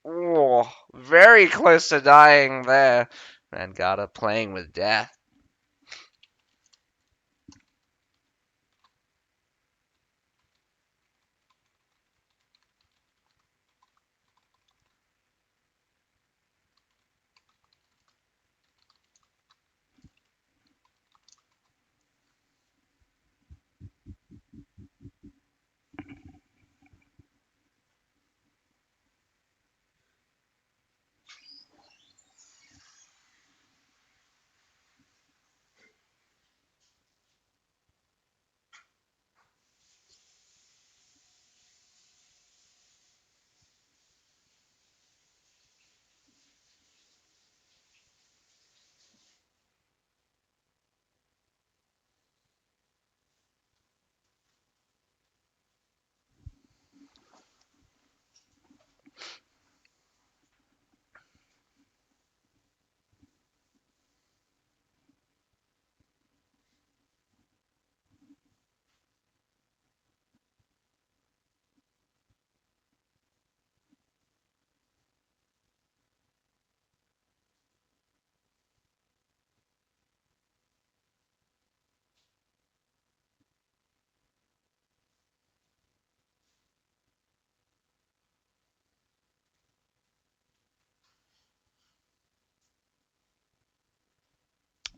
Oh, very close to dying there. Vanguard playing with death.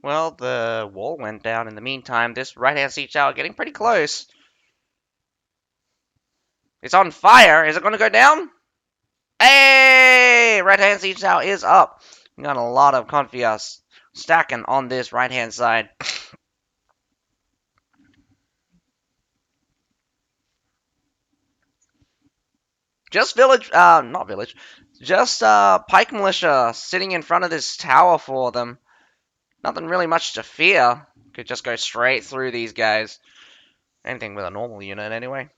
Well, the wall went down in the meantime. This right-hand siege tower getting pretty close. It's on fire. Is it going to go down? Hey! Right-hand siege tower is up. We got a lot of Confias stacking on this right-hand side. Just village, not village, just pike militia sitting in front of this tower for them. Nothing really much to fear. Could just go straight through these guys. Anything with a normal unit, anyway.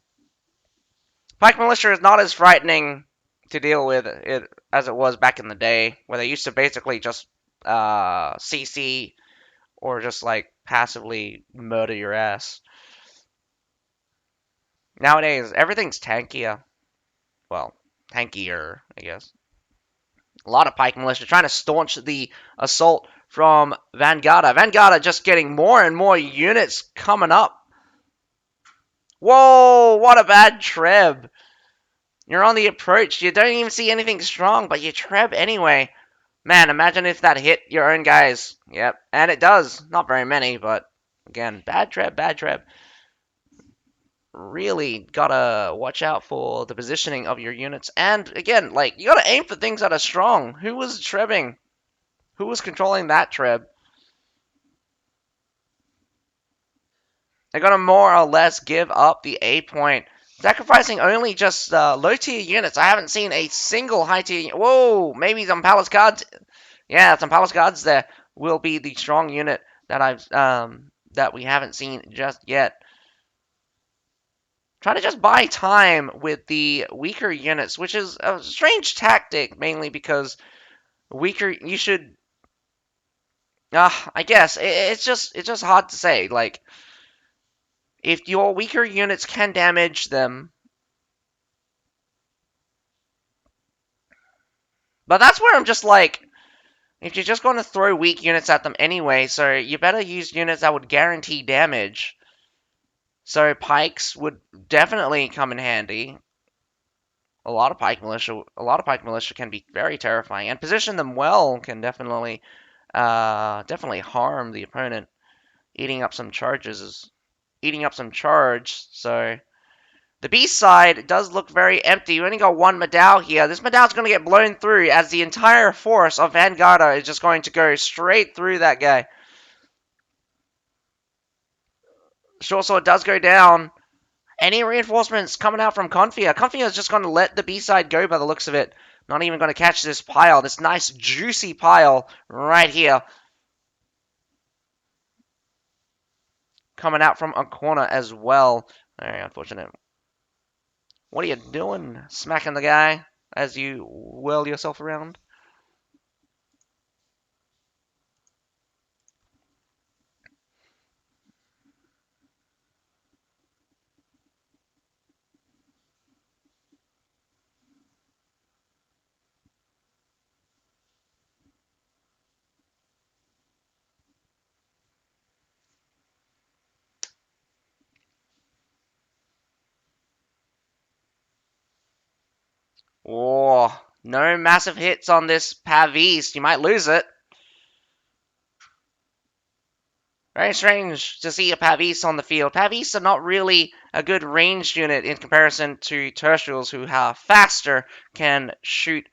Pike militia is not as frightening to deal with it as it was back in the day, where they used to basically just CC or just like passively murder your ass. Nowadays, everything's tankier. Well, tankier, I guess. A lot of pike militia trying to staunch the assault from Vanguard. Vanguard just getting more and more units coming up. Whoa, what a bad treb. You're on the approach. You don't even see anything strong, but you treb anyway. Man, imagine if that hit your own guys. Yep, and it does. Not very many, but again, bad treb, bad treb. Really gotta watch out for the positioning of your units. And again, like, you gotta aim for things that are strong. Who was trebbing? Who was controlling that treb? They're gonna more or less give up the A point, sacrificing only just low tier units. I haven't seen a single high tier. Whoa, maybe some palace guards. Yeah, some palace guards there will be the strong unit that that we haven't seen just yet. Trying to just buy time with the weaker units, which is a strange tactic, mainly because weaker you should. I guess it's just hard to say. Like, if your weaker units can damage them, but that's where I'm just like, if you're just going to throw weak units at them anyway, so you better use units that would guarantee damage. So pikes would definitely come in handy. A lot of pike militia can be very terrifying, and position them well can definitely harm the opponent. Eating up some charge. So the B side does look very empty. We only got one Medal here. This Medal's going to get blown through as the entire force of Vanguard is just going to go straight through that guy. Short sword does go down. Any reinforcements coming out from Confia? Confia is just going to let the B side go by the looks of it. Not even going to catch this pile, this nice juicy pile right here. Coming out from a corner as well. Very unfortunate. What are you doing? Smacking the guy as you whirl yourself around? Oh, no massive hits on this Pav East. You might lose it. Very strange to see a Pav East on the field. Pav East are not really a good ranged unit in comparison to Terrestrials, who are faster, can shoot,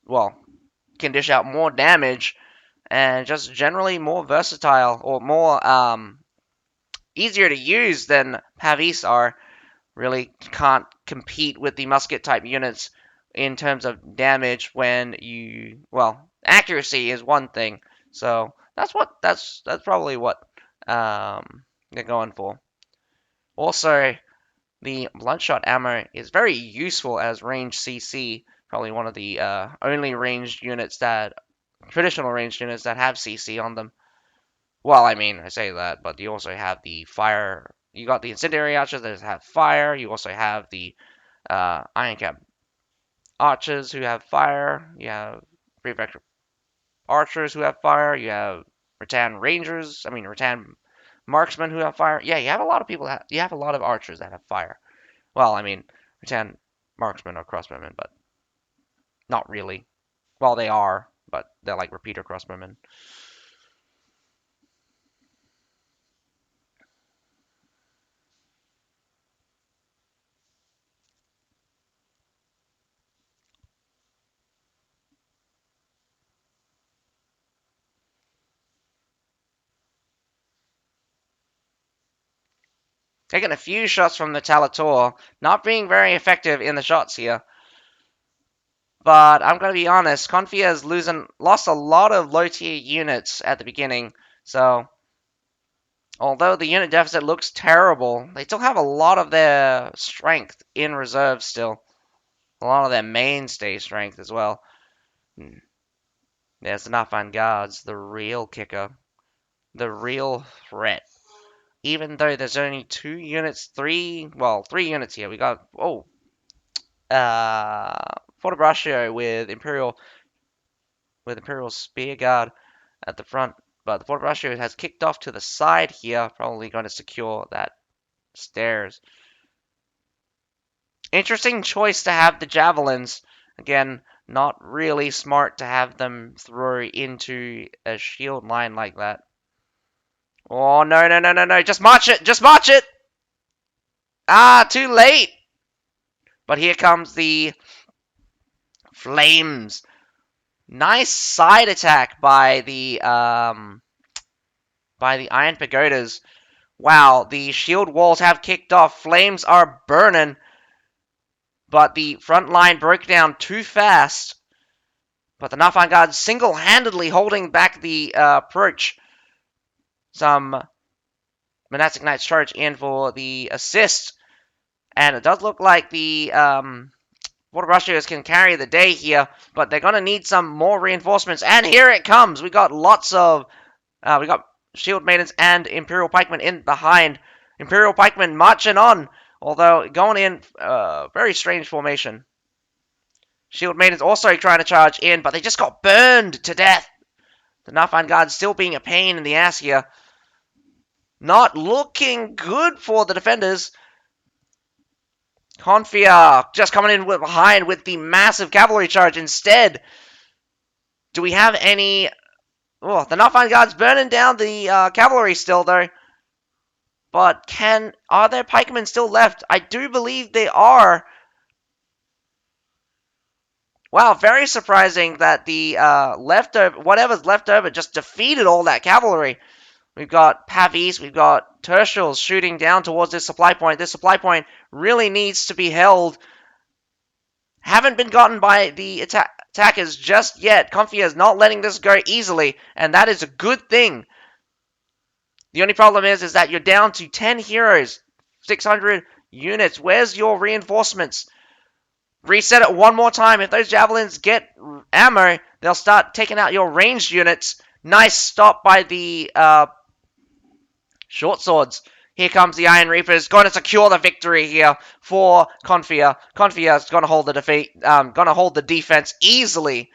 well, can dish out more damage, and just generally more versatile, or more easier to use than Pav East are. Really can't compete with the musket type units in terms of damage when you, well, accuracy is one thing. So that's probably what they're going for. Also, the bloodshot ammo is very useful as range CC. Probably one of the only ranged units that traditional ranged units that have CC on them. Well, I mean, I say that, but you also have the fire. You got the incendiary archers that have fire. You also have the iron cap archers who have fire. You have prefect archers who have fire. You have rattan rangers. I mean, rattan marksmen who have fire. Yeah, you have a lot of people. You have a lot of archers that have fire. Well, I mean, rattan marksmen are crossbowmen, but not really. Well, they are, but they're like repeater crossbowmen. Taking a few shots from the Talator, not being very effective in the shots here. But I'm gonna be honest, Confia has lost a lot of low tier units at the beginning. So although the unit deficit looks terrible, they still have a lot of their strength in reserve still. A lot of their mainstay strength as well. There's the Nafan guards, the real kicker, the real threat. Even though there's only 2 units, three units here. We got Fortebraccio with Imperial Spear Guard at the front, but the Fortebraccio has kicked off to the side here, probably going to secure that stairs. Interesting choice to have the javelins. Again, not really smart to have them throw into a shield line like that. Oh, no, no, no, no, no. Just march it. Just march it. Ah, too late. But here comes the flames. Nice side attack by the Iron Pagodas. Wow, the shield walls have kicked off. Flames are burning. But the front line broke down too fast. But the Nafan Guard single-handedly holding back the approach. Some Monastic Knights charge in for the assist. And it does look like the Water Rushers can carry the day here. But they're going to need some more reinforcements. And here it comes. We got lots of... we got Shield Maidens and Imperial Pikemen in behind. Imperial Pikemen marching on. Although going in very strange formation. Shield Maidens also trying to charge in, but they just got burned to death. The Nafan Guard still being a pain in the ass here. Not looking good for the defenders. Confia just coming in behind with the massive cavalry charge instead. Do we have any... Oh, the Nafan Guard's burning down the cavalry still, though. But are there pikemen still left? I do believe they are. Wow, very surprising that the whatever's left over just defeated all that cavalry. We've got Pavis, we've got Tertials shooting down towards this supply point. This supply point really needs to be held. Haven't been gotten by the attackers just yet. Confia is not letting this go easily, and that is a good thing. The only problem is that you're down to 10 heroes, 600 units. Where's your reinforcements? Reset it one more time. If those javelins get ammo, they'll start taking out your ranged units. Nice stop by the short swords. Here comes the Iron Reapers, going to secure the victory here for Confia. Confia is going to hold the defense easily,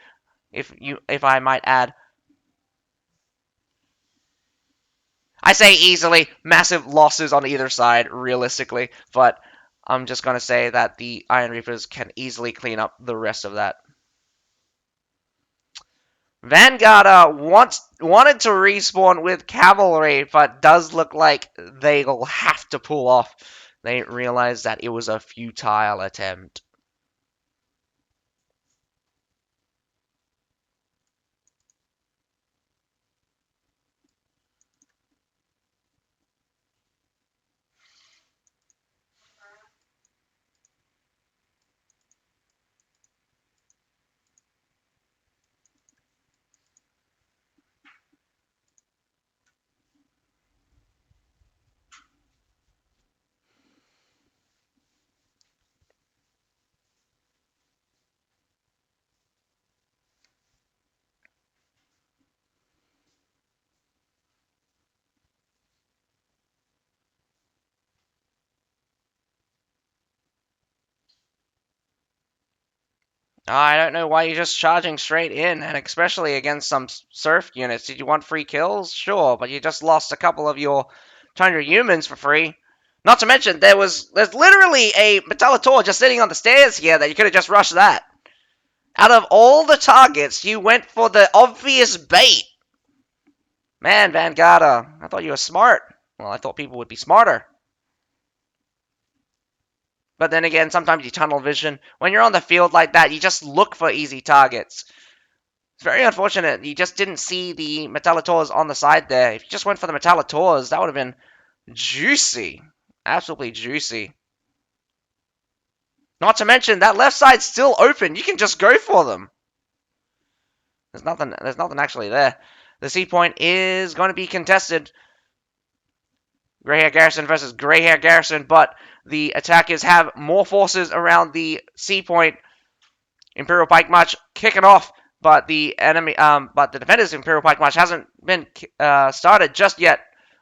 if I might add. I say easily, massive losses on either side, realistically, but I'm just going to say that the Iron Reapers can easily clean up the rest of that. Vanguard wanted to respawn with cavalry, but does look like they'll have to pull off. They realize that it was a futile attempt. I don't know why you're just charging straight in, and especially against some surf units. Did you want free kills? Sure, but you just lost a couple of your 200 humans for free. Not to mention, there's literally a Metallitor just sitting on the stairs here that you could have just rushed that. Out of all the targets, you went for the obvious bait. Man, Vanguard, I thought you were smart. Well, I thought people would be smarter. But then again, sometimes you tunnel vision. When you're on the field like that, you just look for easy targets. It's very unfortunate you just didn't see the Metallitors on the side there. If you just went for the Metallitors, that would have been juicy. Absolutely juicy. Not to mention that left side's still open. You can just go for them. There's nothing. There's nothing actually there. The C point is going to be contested. Grey Hair Garrison versus Grey Hair Garrison, but the attackers have more forces around the C point. Imperial Pike March kicking off, but the defenders' Imperial Pike March hasn't been started just yet.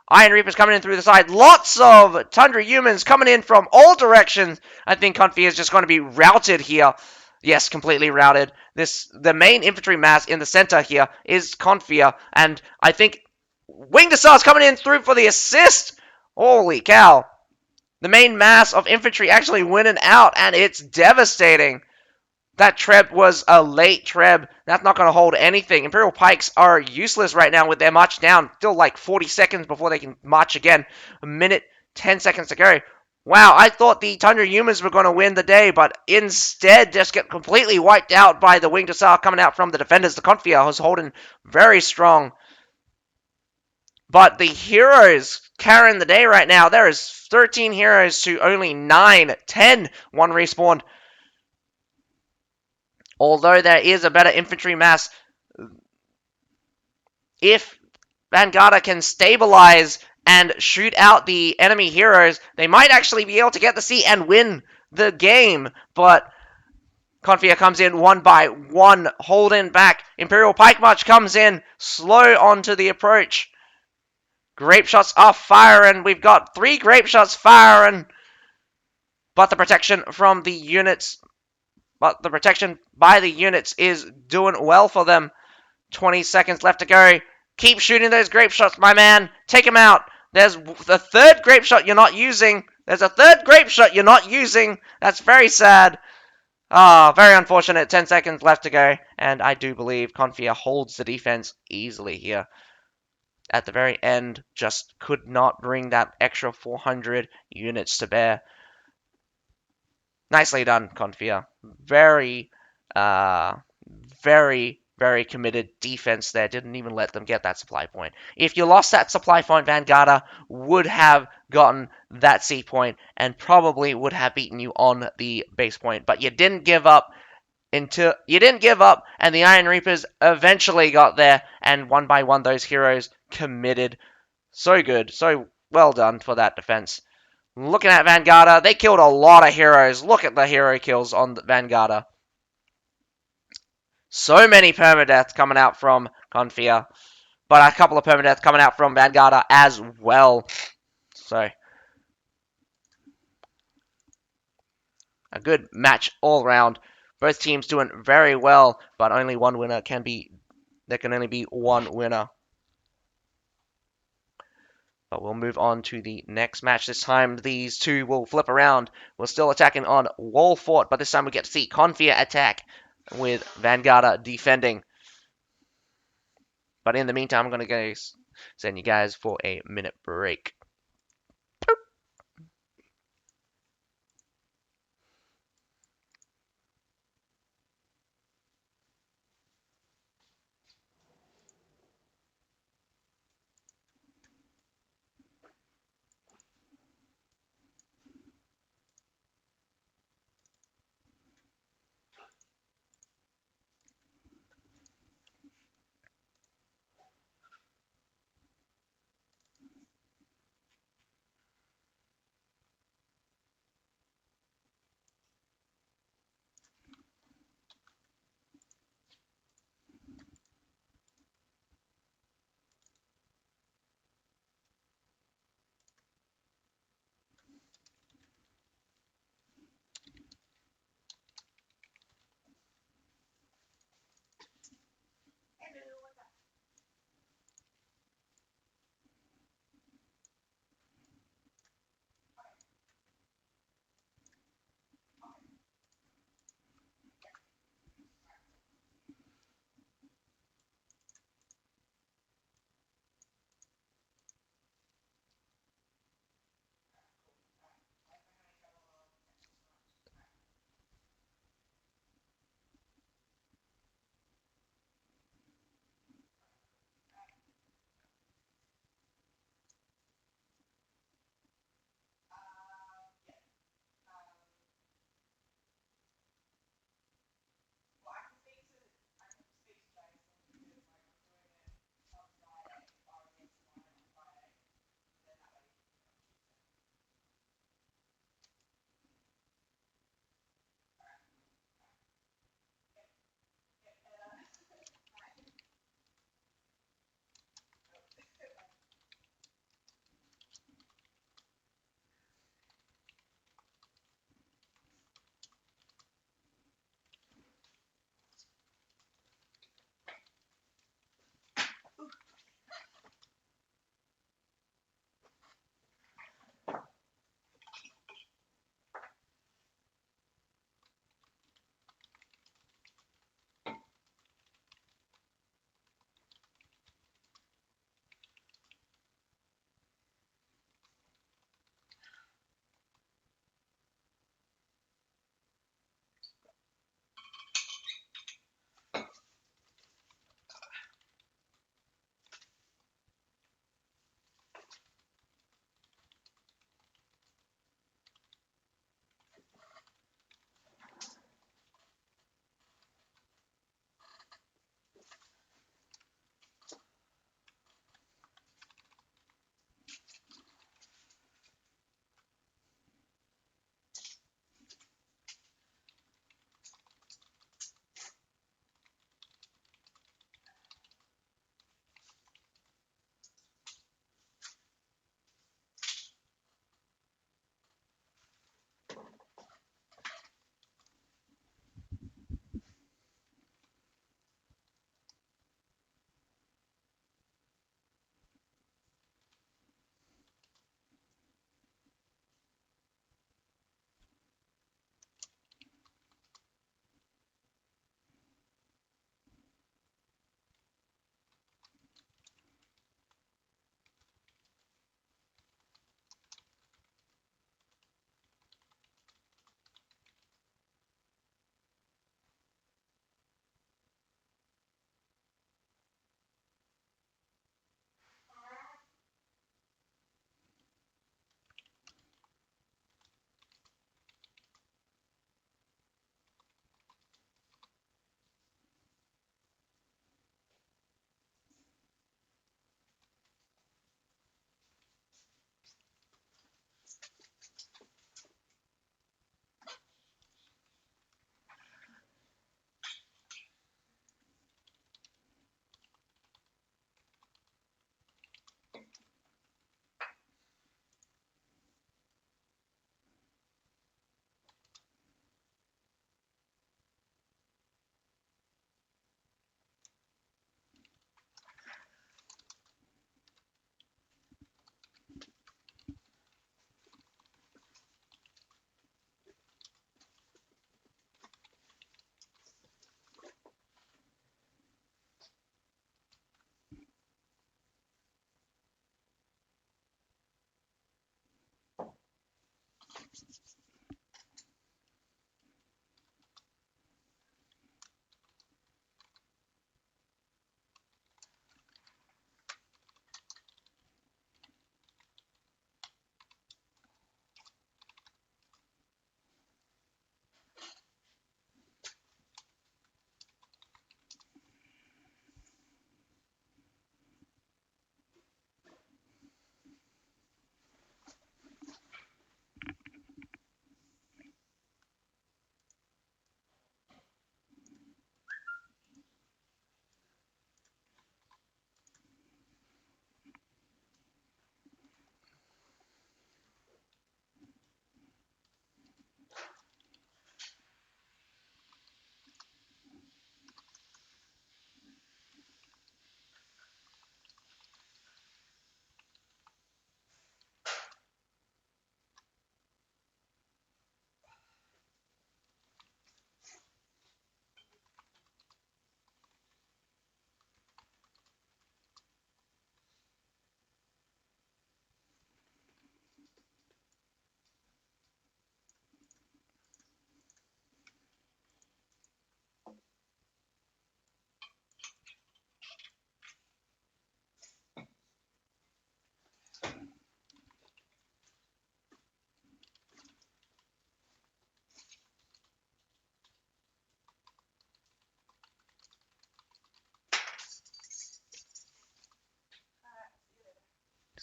Iron Reapers coming in through the side. Lots of Tundra humans coming in from all directions. I think Confia is just going to be routed here. Yes, completely routed. The main infantry mass in the center here is Confia, and I think Winged Assault's coming in through for the assist. Holy cow. The main mass of infantry actually winning out, and it's devastating. That Treb was a late Treb. That's not going to hold anything. Imperial Pikes are useless right now with their march down. Still like 40 seconds before they can march again. A minute, 10 seconds to go. Wow, I thought the Tundra Humans were going to win the day, but instead just get completely wiped out by the Winged Assault coming out from the defenders. The Confia was holding very strong. But the heroes carrying the day right now. There is 13 heroes to only 9, 10. One respawned. Although there is a better infantry mass, if Vanguard can stabilize and shoot out the enemy heroes, they might actually be able to get the C and win the game. But Confia comes in one by one, holding back. Imperial Pike March comes in, slow onto the approach. Grape shots are firing. We've got 3 grape shots firing. But the protection from the units But the protection by the units is doing well for them. 20 seconds left to go. Keep shooting those grape shots, my man. Take them out. There's the third grape shot you're not using. There's a third grape shot you're not using. That's very sad. Very unfortunate. 10 seconds left to go. And I do believe Confia holds the defense easily here. At the very end, just could not bring that extra 400 units to bear. Nicely done, Confia. Very, very committed defense there. Didn't even let them get that supply point. If you lost that supply point, Vanguard would have gotten that C point and probably would have beaten you on the base point. But you didn't give up and the Iron Reapers eventually got there, and one by one those heroes committed. So good, so well done for that defense. Looking at Vanguard, they killed a lot of heroes. Look at the hero kills on Vanguard. So many permadeaths coming out from Confia, but a couple of permadeaths coming out from Vanguard as well. So, a good match all round. Both teams doing very well, but only one winner can be. There can only be one winner. But we'll move on to the next match. This time, these two will flip around. We're still attacking on Wall Fort, but this time we get to see Confia attack with Vanguard defending. But in the meantime, I'm going to go send you guys for a minute break.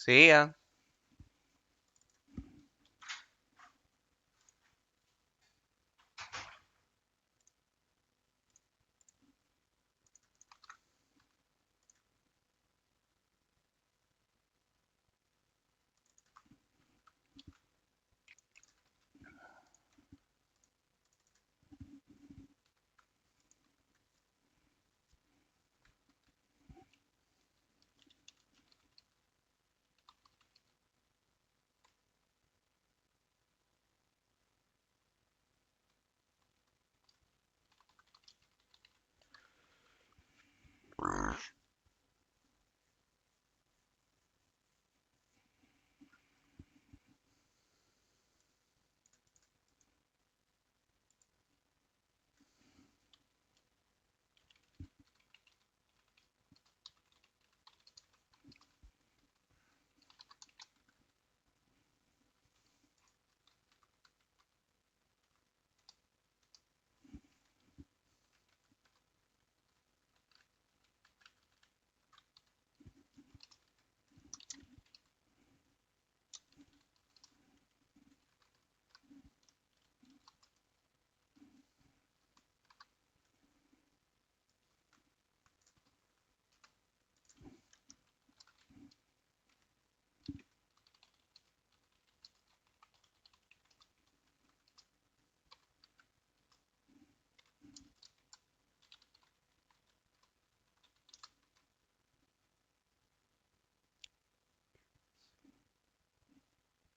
See ya.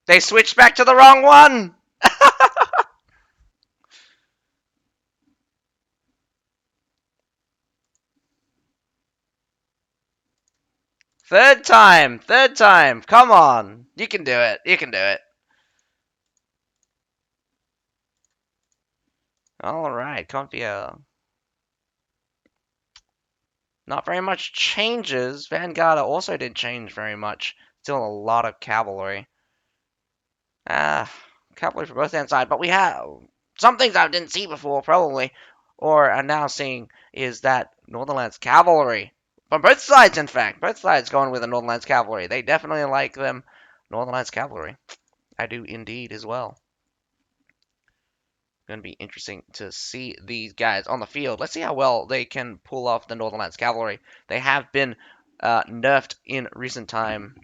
They switched back to the wrong one. Third time. Third time. Come on. You can do it. You can do it. All right, Confia. Not very much changes. Vanguard also didn't change very much. Still a lot of cavalry. Ah, cavalry for both hand side. But we have some things I didn't see before, probably, or are now seeing, is that Northernlands cavalry. From both sides, in fact. Both sides going with the Northernlands cavalry. They definitely like them. Northernlands cavalry. I do indeed as well. Going to be interesting to see these guys on the field. Let's see how well they can pull off the Northernlands cavalry. They have been nerfed in recent time.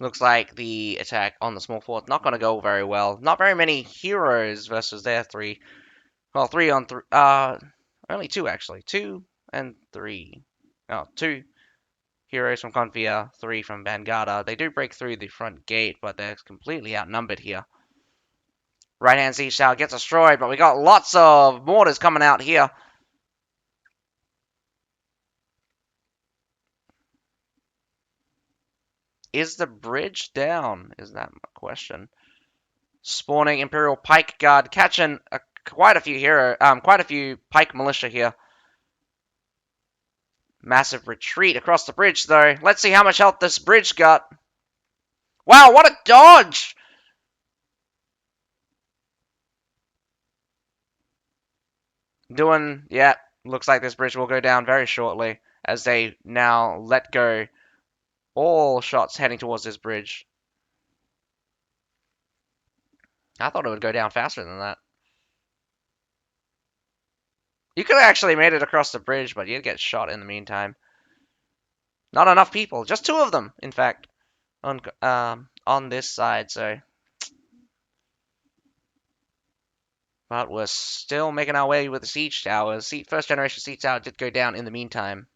Looks like the attack on the small fort not going to go very well. Not very many heroes versus their three. Well, three on three. Only two actually. Two and three. Oh, two heroes from Confia, three from Vanguard. They do break through the front gate, but they're completely outnumbered here. Right hand siege tower gets destroyed, but we got lots of mortars coming out here. Is the bridge down? Is that my question? Spawning Imperial Pike Guard, catching quite a few quite a few Pike militia here. Massive retreat across the bridge, though. Let's see how much health this bridge got. Wow, what a dodge! Yeah, looks like this bridge will go down very shortly as they now let go all shots heading towards this bridge. I thought it would go down faster than that. You could have actually made it across the bridge, but you'd get shot in the meantime. Not enough people, just two of them, in fact, on this side. So, but we're still making our way with the siege towers. First generation siege tower did go down in the meantime.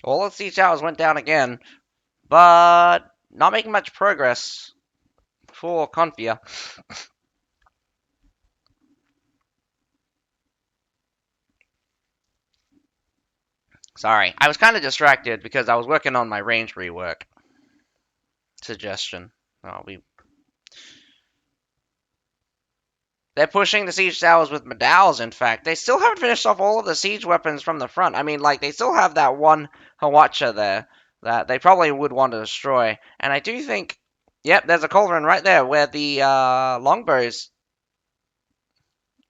All the siege towers went down again, but not making much progress for Confia. Sorry, I was kind of distracted because I was working on my range rework suggestion. Oh, they're pushing the siege towers with medals, in fact. They still haven't finished off all of the siege weapons from the front. I mean, like, they still have that one Hawacha there that they probably would want to destroy. And I do think, yep, there's a cauldron right there where the longbow's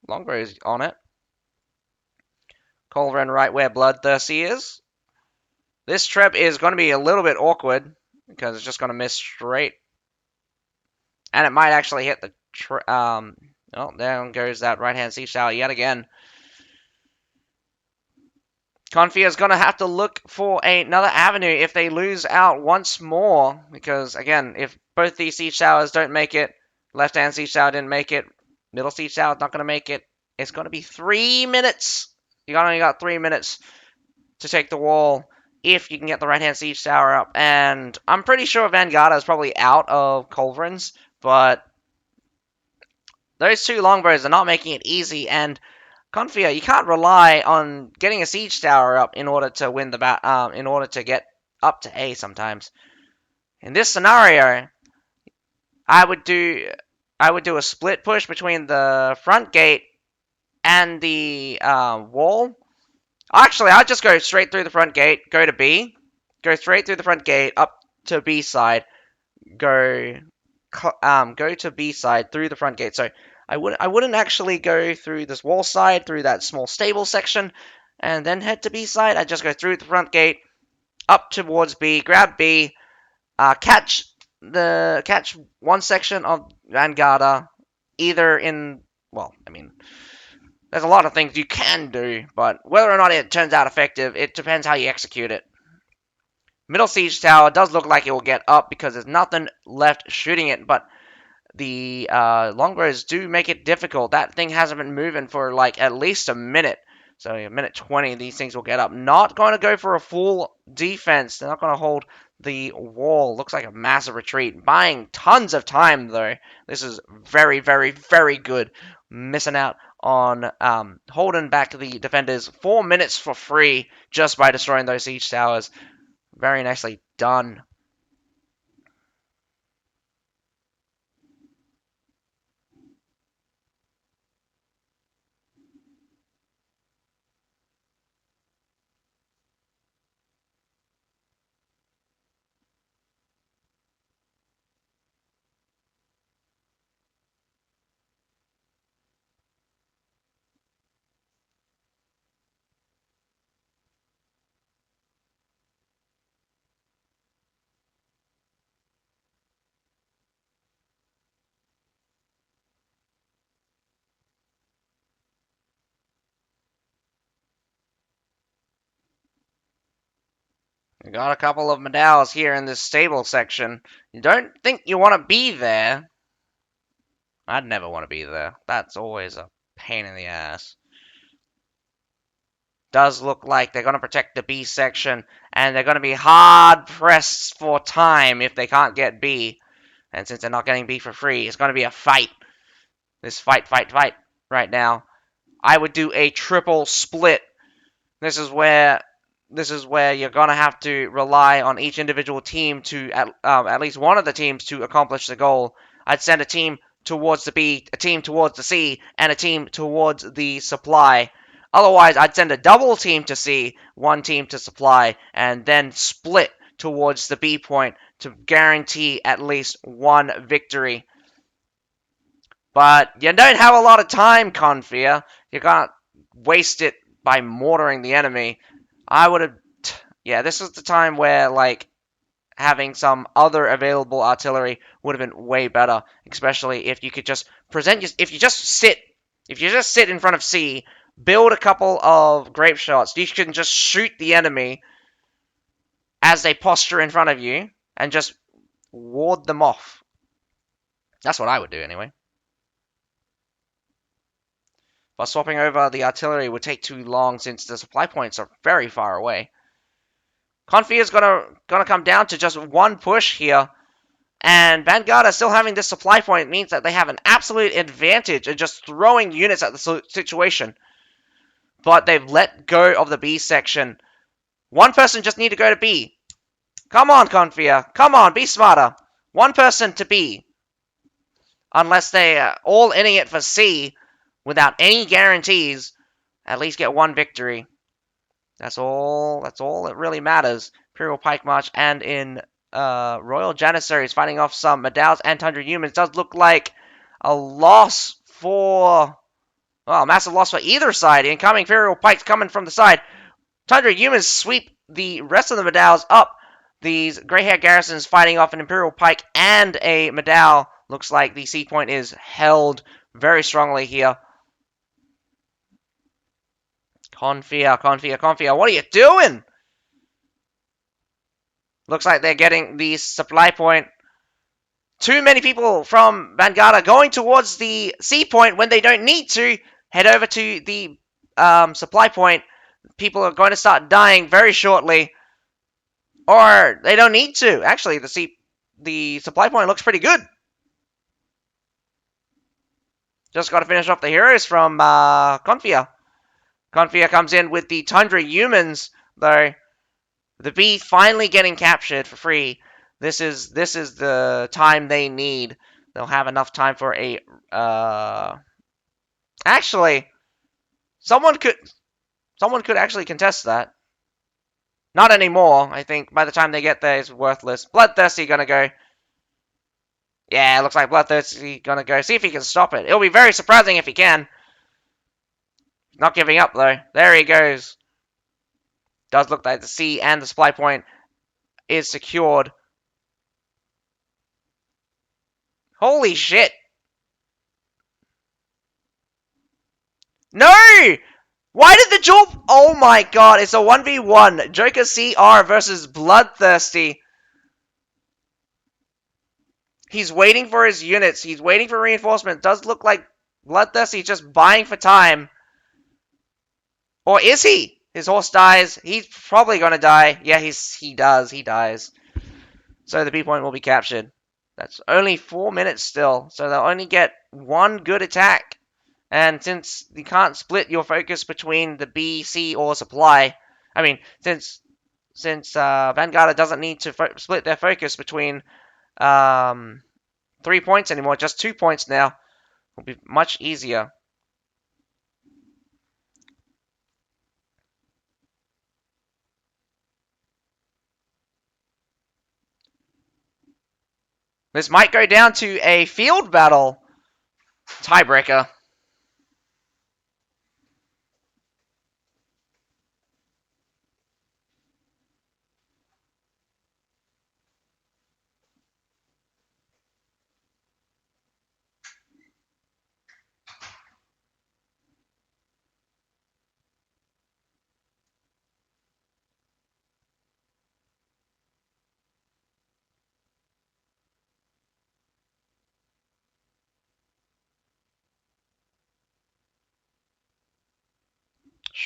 on it. Cauldron right where Bloodthirsty is. This trip is going to be a little bit awkward because it's just going to miss straight. And it might actually hit the... oh, there goes that right-hand siege tower yet again. Confia is going to have to look for another avenue if they lose out once more. Because, again, if both these siege towers don't make it, left-hand siege tower didn't make it, middle siege tower not going to make it, it's going to be 3 minutes. You only got 3 minutes to take the wall if you can get the right-hand siege tower up. And I'm pretty sure Vanguard is probably out of Culverins, but those two longbows are not making it easy. And Confia, you can't rely on getting a siege tower up in order to win the in order to get up to A sometimes. In this scenario, I would do a split push between the front gate and the wall. Actually, I'd just go straight through the front gate, go to B, go straight through the front gate up to B side, go go to B side through the front gate. So I wouldn't actually go through this wall side through that small stable section and then head to B side. I'd just go through the front gate up towards B, grab B, catch one section of Vanguarda either in, well, I mean, there's a lot of things you can do, but whether or not it turns out effective, it depends how you execute it. Middle siege tower does look like it will get up because there's nothing left shooting it, but the longbows do make it difficult. That thing hasn't been moving for like at least a minute. So a minute 20, these things will get up. Not going to go for a full defense. They're not going to hold the wall. Looks like a massive retreat. Buying tons of time, though. This is very, very, very good. Missing out on holding back the defenders 4 minutes for free just by destroying those siege towers. Very nicely done. We got a couple of medals here in this stable section. You don't think you want to be there? I'd never want to be there. That's always a pain in the ass. Does look like they're going to protect the B section, and they're going to be hard pressed for time if they can't get B. And since they're not getting B for free, it's going to be a fight. This fight right now. I would do a triple split. This is where you're gonna have to rely on each individual team to at least one of the teams to accomplish the goal. I'd send a team towards the B, a team towards the C, and a team towards the supply. Otherwise, I'd send a double team to C, one team to supply, and then split towards the B point to guarantee at least one victory. But you don't have a lot of time, Confia. You can't waste it by mortaring the enemy. I would have. Yeah, this is the time where, like, having some other available artillery would have been way better, especially if you could just if you just sit in front of C, build a couple of grape shots, you can just shoot the enemy as they posture in front of you and just ward them off. That's what I would do anyway. But swapping over the artillery would take too long since the supply points are very far away. Confia is gonna come down to just one push here, and Vanguard still having this supply point means that they have an absolute advantage in just throwing units at the situation. But they've let go of the B section. One person just need to go to B. Come on, Confia. Come on, be smarter. One person to B. Unless they are all inning it for C without any guarantees, at least get one victory. That's all that really matters. Imperial Pike March and in Royal Janissaries fighting off some Medals and Tundra Humans does look like a loss for... Well, a massive loss for either side. Incoming Imperial Pikes coming from the side. Tundra Humans sweep the rest of the Medals up. These grey-haired garrisons fighting off an Imperial Pike and a Medal. Looks like the C point is held very strongly here. Confia, what are you doing? Looks like they're getting the supply point. Too many people from Vanguard are going towards the C point when they don't need to. Head over to the supply point. People are going to start dying very shortly. Or they don't need to. Actually, the supply point looks pretty good. Just got to finish off the heroes from Confia. Confia comes in with the Tundra Humans, though. The B finally getting captured for free. This is the time they need. They'll have enough time for a actually someone could actually contest that. Not anymore. I think by the time they get there it's worthless. Bloodthirsty gonna go. Yeah, looks like Bloodthirsty gonna go. See if he can stop it. It'll be very surprising if he can. Not giving up though. There he goes. Does look like the C and the supply point is secured. Holy shit! No! Why did the duel... Oh my god, it's a 1v1. Joker CR versus Bloodthirsty. He's waiting for his units. He's waiting for reinforcement. It does look like Bloodthirsty just buying for time. Or is he? His horse dies. He's probably gonna die. Yeah, he does. He dies. So the B point will be captured. That's only 4 minutes still. So they'll only get one good attack. And since you can't split your focus between the B, C, or supply, I mean, since Vanguard doesn't need to split their focus between 3 points anymore, just 2 points now, will be much easier. This might go down to a field battle tiebreaker.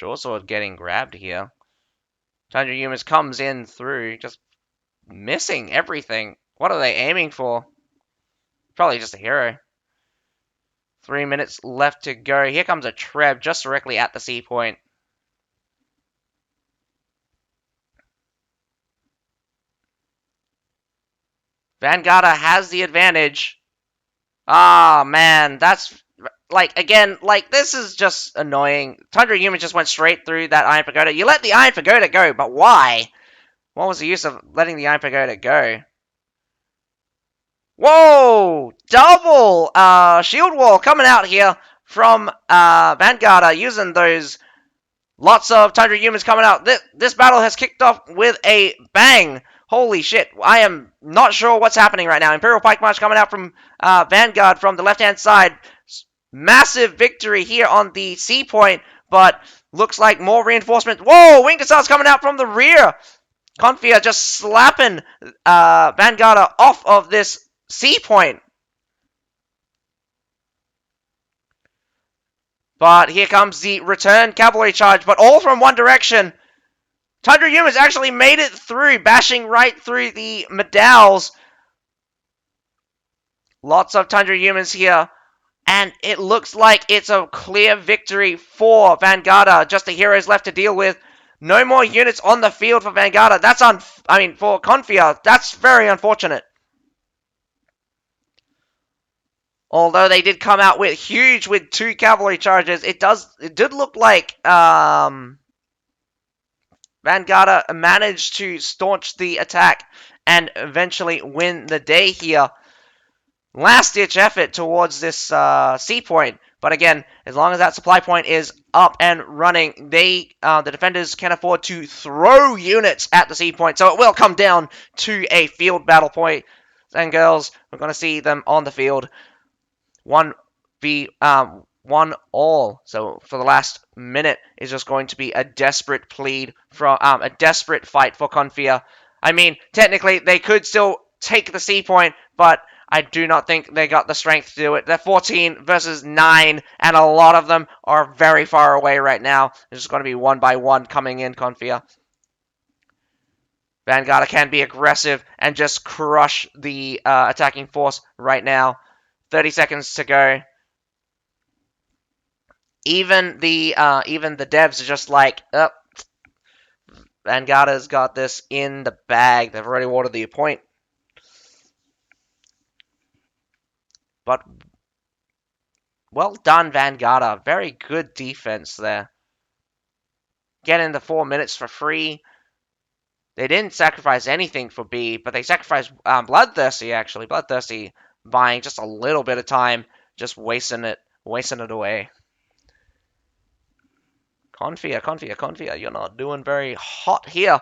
short sword getting grabbed here. 200 humans comes in through, just missing everything. What are they aiming for? Probably just a hero. 3 minutes left to go. Here comes a Treb just directly at the C point. Vanguard has the advantage. Ah, man, that's like again, like this is just annoying. Tundra Human just went straight through that Iron Pagoda. You let the Iron Pagoda go, but why? What was the use of letting the Iron Pagoda go? Whoa! Double shield wall coming out here from Vanguard using those lots of Tundra humans coming out. This battle has kicked off with a bang. Holy shit. I am not sure what's happening right now. Imperial Pike March coming out from Vanguard from the left-hand side. Massive victory here on the C point, but looks like more reinforcement. Whoa! Winged Assault's coming out from the rear. Confia just slapping Vanguard off of this C point. But here comes the return cavalry charge, but all from one direction. Tundra humans actually made it through, bashing right through the medals. Lots of Tundra humans here. And it looks like it's a clear victory for Vanguard. Just the heroes left to deal with. No more units on the field for Vanguard. That's for Confia. That's very unfortunate. Although they did come out with huge with 2 cavalry charges, it did look like Vanguard managed to staunch the attack and eventually win the day here. Last-ditch effort towards this C point. But again, as long as that supply point is up and running, the defenders can afford to throw units at the C point. So it will come down to a field battle point. And girls, we're going to see them on the field. 1v1 all. So for the last minute is just going to be a desperate plead from a desperate fight for Confia. I mean, technically they could still take the C point, but I do not think they got the strength to do it. They're 14 versus 9, and a lot of them are very far away right now. It's just going to be one by one coming in, Confia. Vanguard can be aggressive and just crush the attacking force right now. 30 seconds to go. Even the devs are just like, oh, Vanguard has got this in the bag. They've already awarded the point. But well done, Vanguard. Very good defense there. Getting the 4 minutes for free. They didn't sacrifice anything for B, but they sacrificed Bloodthirsty, actually. Bloodthirsty buying just a little bit of time, just wasting it away. Confia, you're not doing very hot here.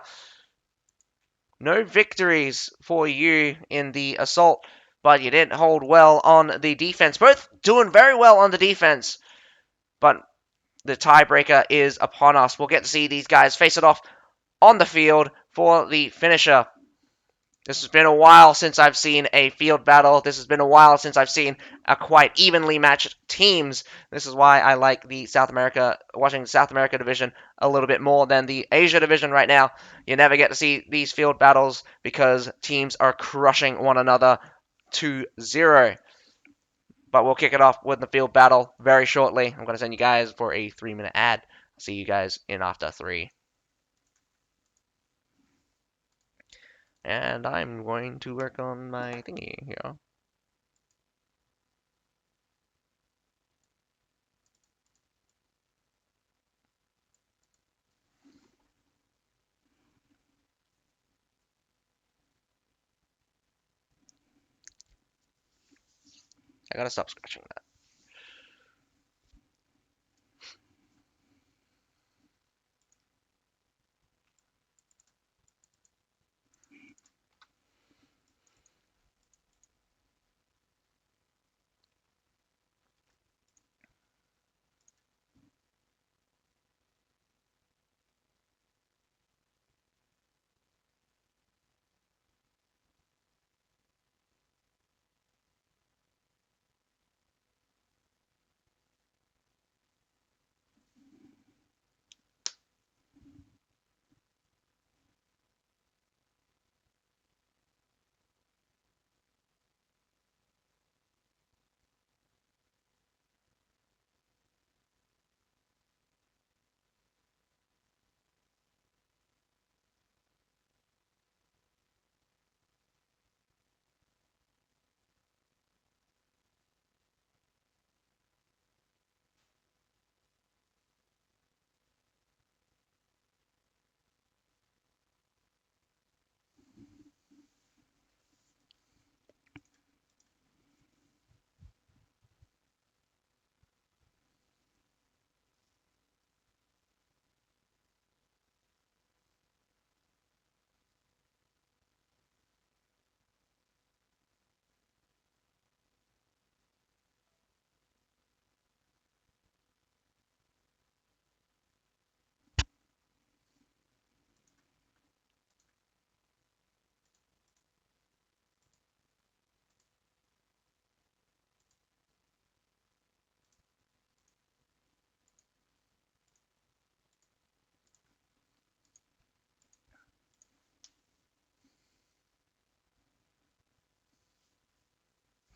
No victories for you in the assault, but you didn't hold well on the defense. Both doing very well on the defense, but the tiebreaker is upon us. We'll get to see these guys face it off on the field for the finisher. This has been a while since I've seen a field battle. This has been a while since I've seen a quite evenly matched teams. This is why I like watching the South America division a little bit more than the Asia division right now. You never get to see these field battles because teams are crushing one another 2-0. But we'll kick it off with the field battle very shortly. I'm going to send you guys for a 3-minute ad. See you guys in after 3. And I'm going to work on my thingy here. I gotta stop scratching that.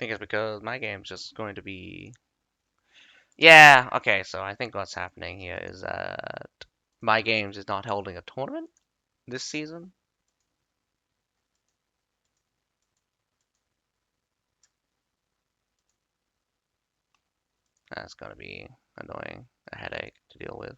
think it's because my game's just going to be. Yeah, okay, so I think what's happening here is that my games is not holding a tournament this season. That's gonna be annoying, a headache to deal with.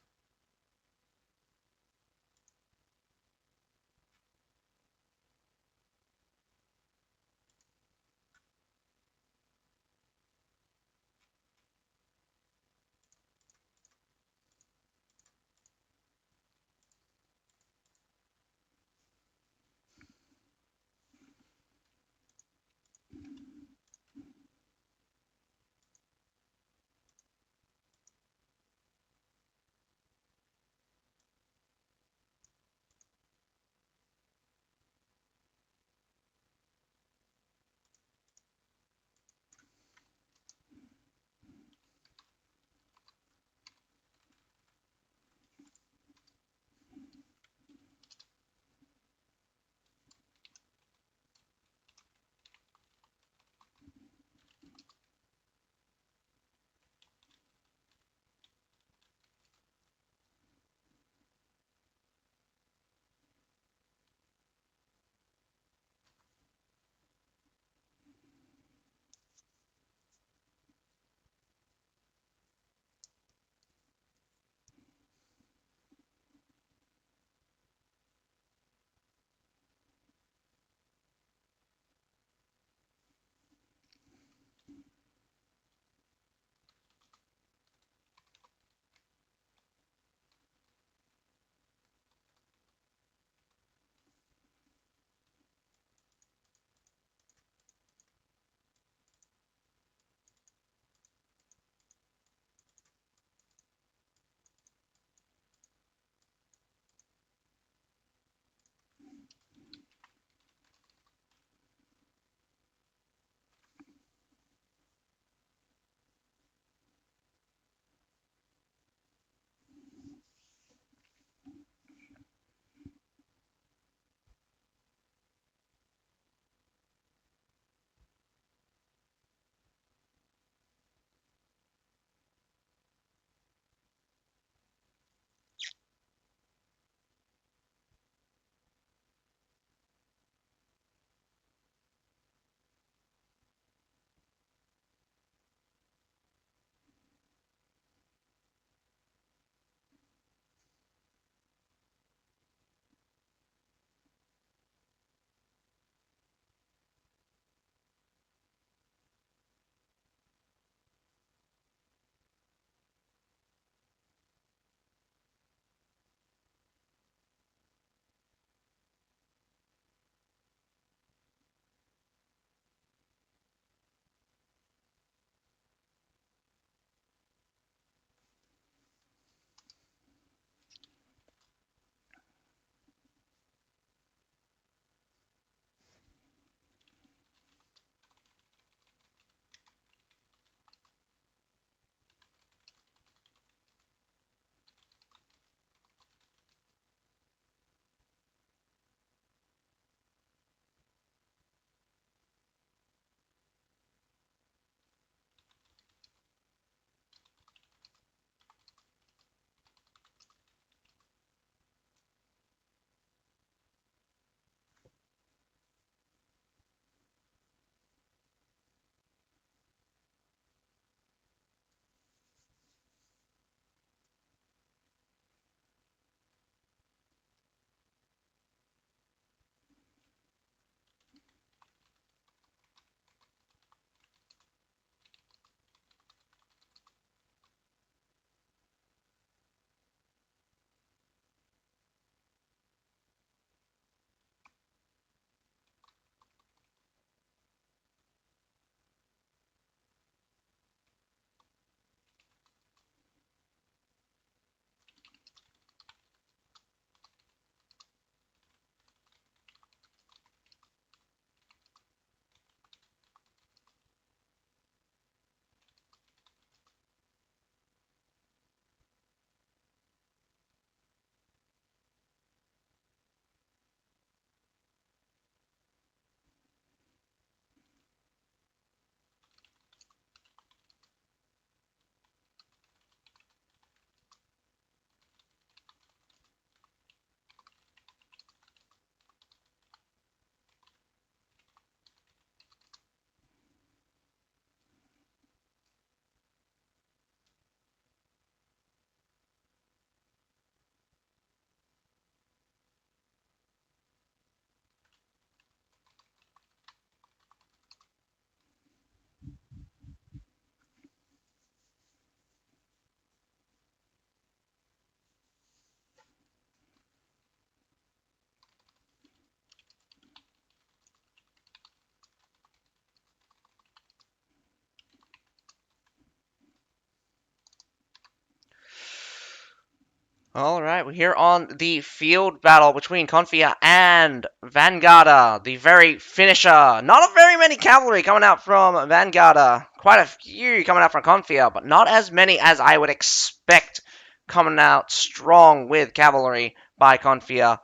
All right, we're here on the field battle between Confia and Vanguarda, the very finisher. Not a very many cavalry coming out from Vanguarda. Quite a few coming out from Confia, but not as many as I would expect coming out strong with cavalry by Confia.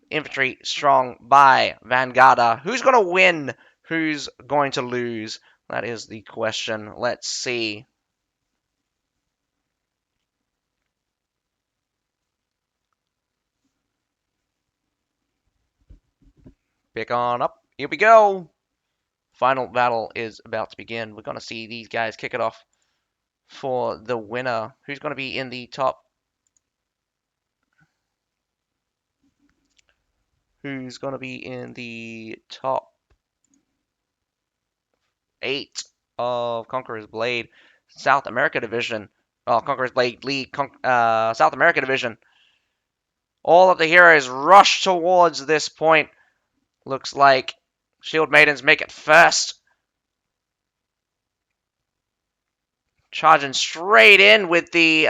Infantry strong by Vanguarda. Who's going to win? Who's going to lose? That is the question. Let's see. Pick on up. Here we go. Final battle is about to begin. We're going to see these guys kick it off for the winner. Who's going to be in the top? Who's going to be in the top 8 of Conqueror's Blade South America Division? Oh, Conqueror's Blade League South America Division. All of the heroes rush towards this point. Looks like Shield Maidens make it first. Charging straight in with the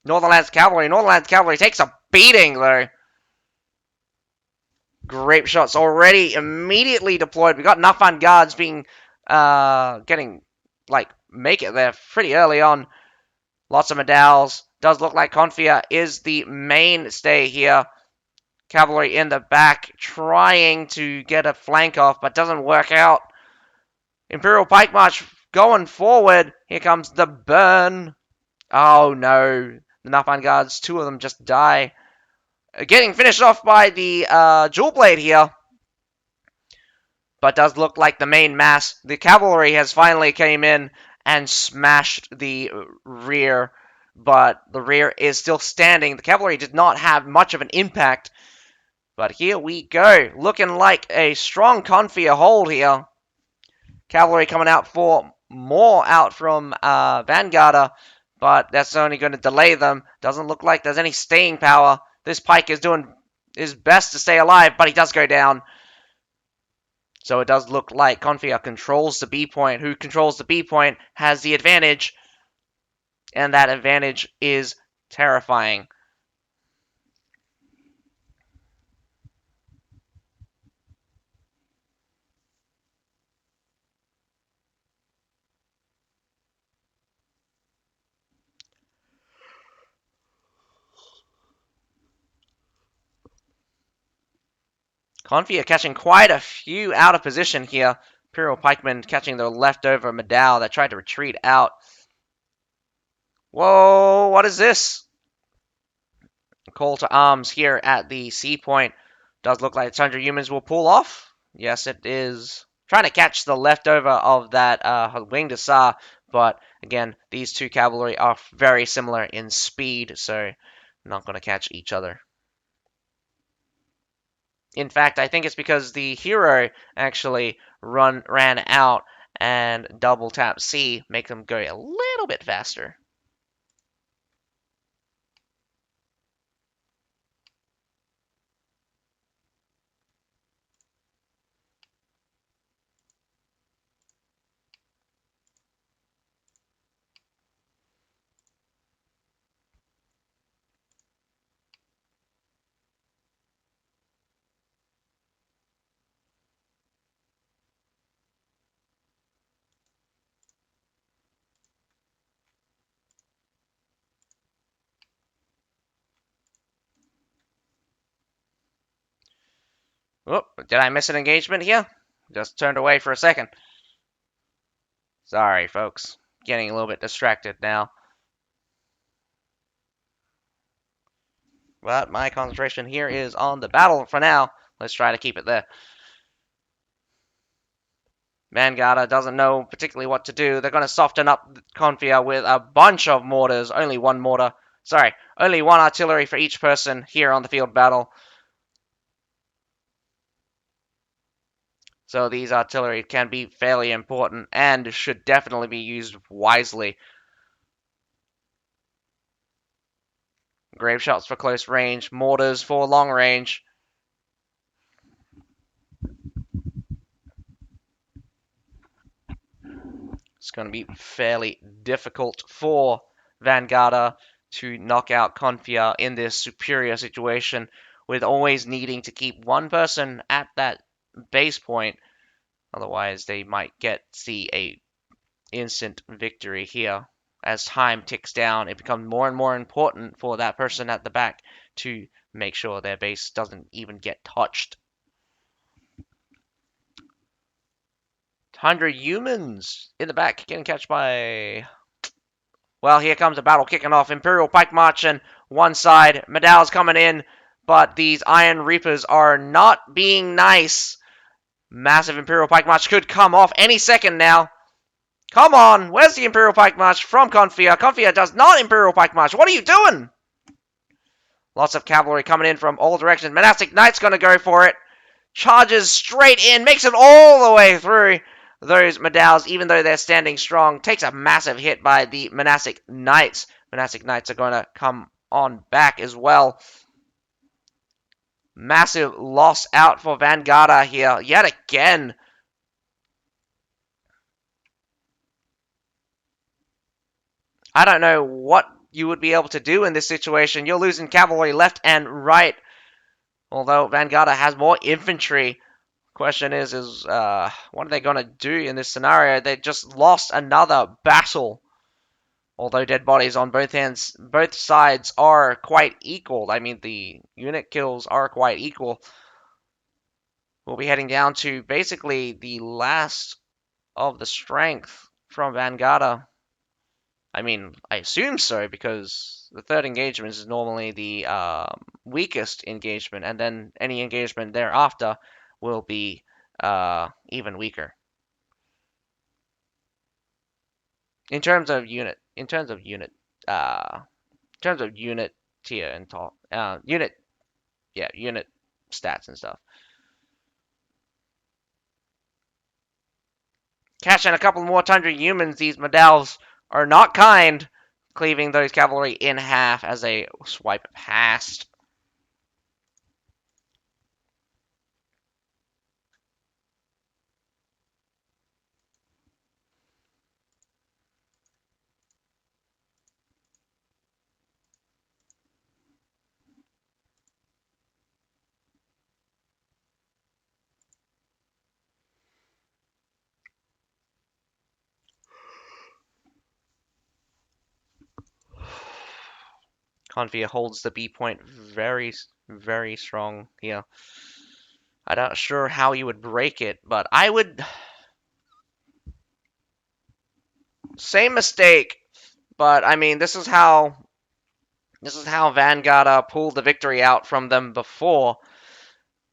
Northern Lands Cavalry. Northern Lands Cavalry takes a beating, though. Grape shots already immediately deployed. We got Nafan guards being getting like make it there pretty early on. Lots of medals. Does look like Confia is the mainstay here. Cavalry in the back trying to get a flank off, but doesn't work out. Imperial Pike March going forward. Here comes the burn. Oh no. The Nafan guards, 2 of them just die. Getting finished off by the Jewel Blade here. But does look like the main mass. The cavalry has finally came in and smashed the rear, but the rear is still standing. The cavalry did not have much of an impact, but here we go. Looking like a strong Confia hold here. Cavalry coming out for more out from Vanguarda, but that's only going to delay them. Doesn't look like there's any staying power. This pike is doing his best to stay alive, but he does go down. So it does look like Confia controls the B point. Who controls the B point has the advantage, and that advantage is terrifying. Confia catching quite a few out of position here. Imperial Pikemen catching the leftover medal that tried to retreat out. Whoa, what is this? Call to arms here at the C point. Does look like 100 humans will pull off. Yes, it is. Trying to catch the leftover of that winged Hussar, but again, these 2 cavalry are very similar in speed, so not going to catch each other. In fact, I think it's because the hero actually ran out and double tap C, make them go a little bit faster. Oh, did I miss an engagement here? Just turned away for a second. Sorry, folks. Getting a little bit distracted now. But my concentration here is on the battle for now. Let's try to keep it there. Vanguard doesn't know particularly what to do. They're going to soften up Confia with a bunch of mortars. Only one mortar. Sorry, only one artillery for each person here on the field battle. So these artillery can be fairly important and should definitely be used wisely. Grave shots for close range, mortars for long range. It's going to be fairly difficult for Vanguard to knock out Confia in this superior situation, with always needing to keep one person at that base point. Otherwise, they might see a instant victory here. As time ticks down, it becomes more and more important for that person at the back to make sure their base doesn't even get touched. 100 humans in the back getting catched by. Well, here comes the battle kicking off. Imperial Pike marching one side. Medal's coming in, but these Iron Reapers are not being nice. Massive Imperial Pike March could come off any second now. Come on, where's the Imperial Pike March from Confia? Confia does not Imperial Pike March. What are you doing? Lots of cavalry coming in from all directions. Monastic Knight's going to go for it. Charges straight in, makes it all the way through those Medals, even though they're standing strong. Takes a massive hit by the Monastic Knights. Monastic Knights are going to come on back as well. Massive loss out for Vanguarda here, yet again. I don't know what you would be able to do in this situation. You're losing cavalry left and right. Although Vanguarda has more infantry. Question is what are they going to do in this scenario? They just lost another battle. Although dead bodies on both sides are quite equal. I mean, the unit kills are quite equal. We'll be heading down to basically the last of the strength from Vanguarda. I mean, I assume so, because the third engagement is normally the weakest engagement, and then any engagement thereafter will be even weaker. In terms of unit tier and top, unit stats and stuff. Catching a couple more Tundra humans, these Medals are not kind, cleaving those cavalry in half as they swipe past. Confia holds the B point very, very strong here. I'm not sure how you would break it, but I would. Same mistake, but I mean, this is how Vanguard pulled the victory out from them before.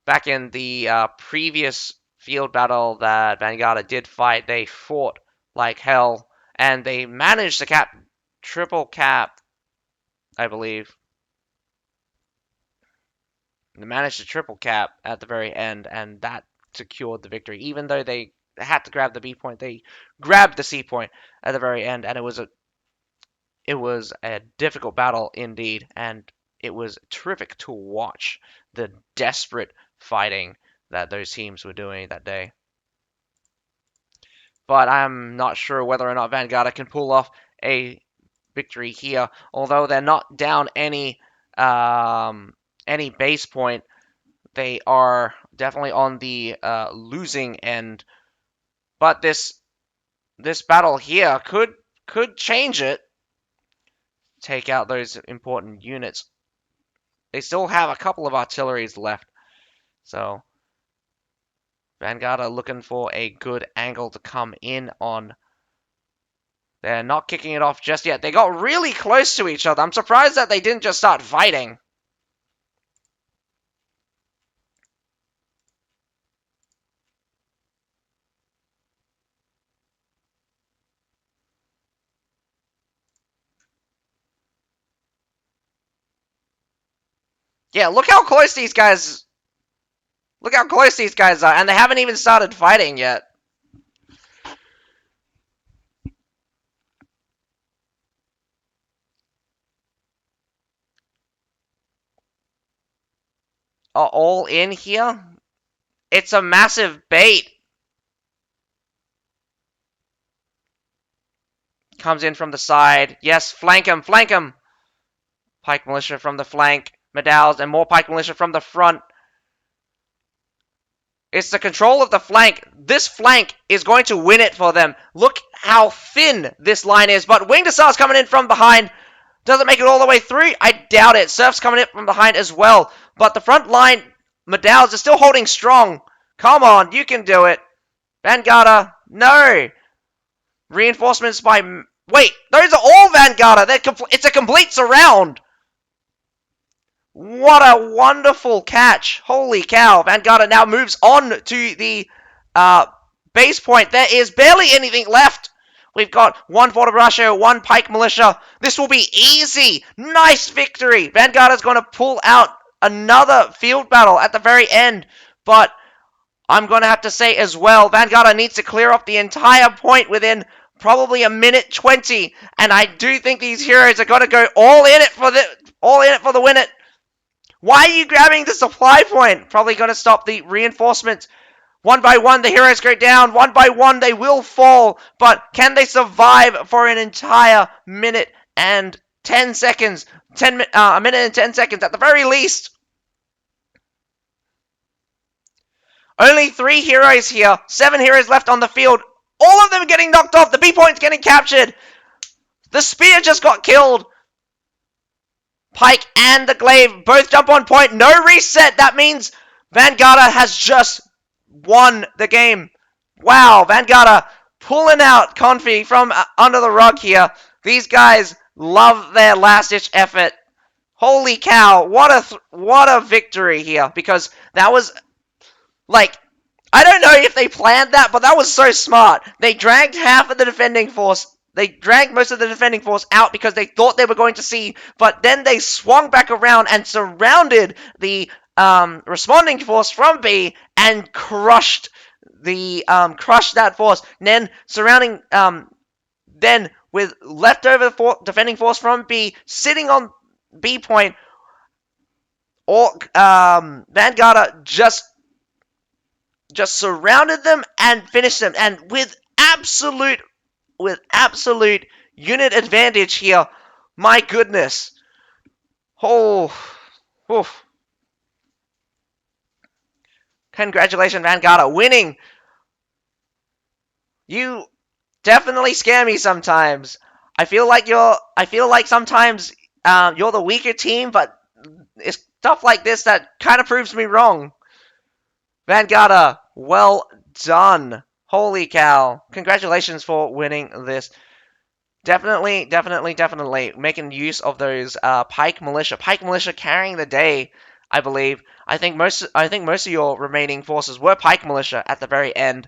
Back in the previous field battle that Vanguard did fight, they fought like hell, and they managed to triple cap, I believe. They managed to triple cap at the very end, and that secured the victory. Even though they had to grab the B point, they grabbed the C point at the very end, and it was a difficult battle indeed, and it was terrific to watch the desperate fighting that those teams were doing that day. But I'm not sure whether or not Vanguard can pull off a victory here. Although they're not down any base point, they are definitely on the losing end. But this battle here could change it. Take out those important units. They still have a couple of artilleries left, so Vanguard are looking for a good angle to come in on. They're not kicking it off just yet. They got really close to each other. I'm surprised that they didn't just start fighting. Yeah, look how close these guys are, and they haven't even started fighting yet. Are all in here? It's a massive bait. Comes in from the side. Yes, flank him, flank him. Pike Militia from the flank. Medals and more Pike Militia from the front. It's the control of the flank. This flank is going to win it for them. Look how thin this line is. But Winged Assassin's coming in from behind. Does it make it all the way through? I doubt it. Surf's coming in from behind as well. But the front line, Medals is still holding strong. Come on, you can do it. Vanguarda, no. Reinforcements by... Wait, those are all Vanguarda. It's a complete surround. What a wonderful catch. Holy cow. Vanguarda now moves on to the base point. There is barely anything left. We've got one Forte, one Pike Militia. This will be easy. Nice victory. Vanguarda's going to pull out another field battle at the very end. But I'm going to have to say as well, Vanguarda needs to clear off the entire point within probably a minute 20. And I do think these heroes are going to go all in it for the win it. Why are you grabbing the supply point? Probably going to stop the reinforcements. One by one, the heroes go down. One by one, they will fall. But can they survive for an entire minute and 10 seconds? A minute and 10 seconds at the very least. Only 3 heroes here. 7 heroes left on the field. All of them getting knocked off. The B point's getting captured. The spear just got killed. Pike and the glaive both jump on point. No reset. That means Vanguarda has just won the game. Wow, Vanguarda pulling out Confi from under the rug here. These guys love their last-ditch effort. Holy cow, what a victory here. Because that was, like, I don't know if they planned that, but that was so smart. They dragged half of the defending force. They dragged most of the defending force out because they thought they were going to see, but then they swung back around and surrounded the responding force from B and crushed that force. And then surrounding, then with leftover defending force from B sitting on B point, or Vanguarda just surrounded them and finished them, and with absolute unit advantage here. My goodness. Oh. Oof. Congratulations, Vanguarda, winning. You definitely scare me sometimes. I feel like sometimes you're the weaker team, but it's stuff like this that kind of proves me wrong. Vanguarda, well done. Holy cow. Congratulations for winning this. Definitely making use of those Pike Militia. Pike Militia carrying the day, I believe. I think most of your remaining forces were Pike Militia at the very end.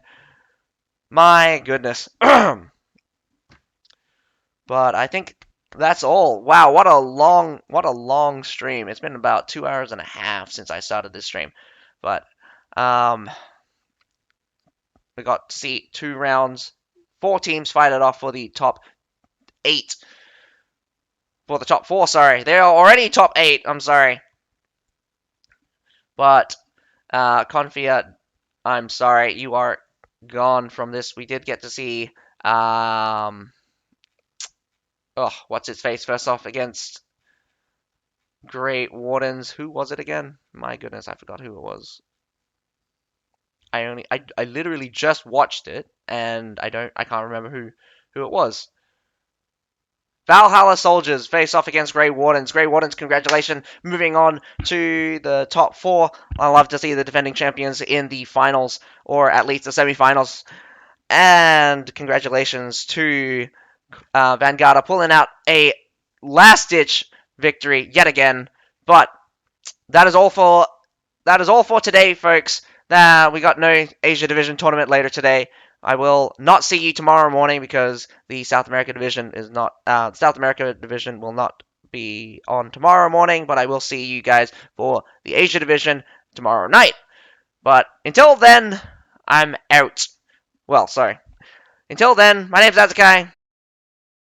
My goodness. But I think that's all. Wow, what a long stream. It's been about 2 hours and a half since I started this stream. But we got to see 2 rounds. 4 teams fight it off for the top 8. For the top 4, sorry. They are already top 8, I'm sorry. But, Confia, I'm sorry, you are gone from this. We did get to see, what's his face first off against Grey Wardens. Who was it again? My goodness, I forgot who it was. I literally just watched it, and I can't remember who it was. Valhalla Soldiers face off against Grey Wardens. Grey Wardens, congratulations, moving on to the top 4. I love to see the defending champions in the finals, or at least the semi-finals. And congratulations to Vanguarda pulling out a last-ditch victory yet again. But that is all for today, folks. We got no Asia Division tournament later today. I will not see you tomorrow morning because the South America Division will not be on tomorrow morning, but I will see you guys for the Asia Division tomorrow night. But until then, I'm out. Well, sorry. Until then, my name's Azakai.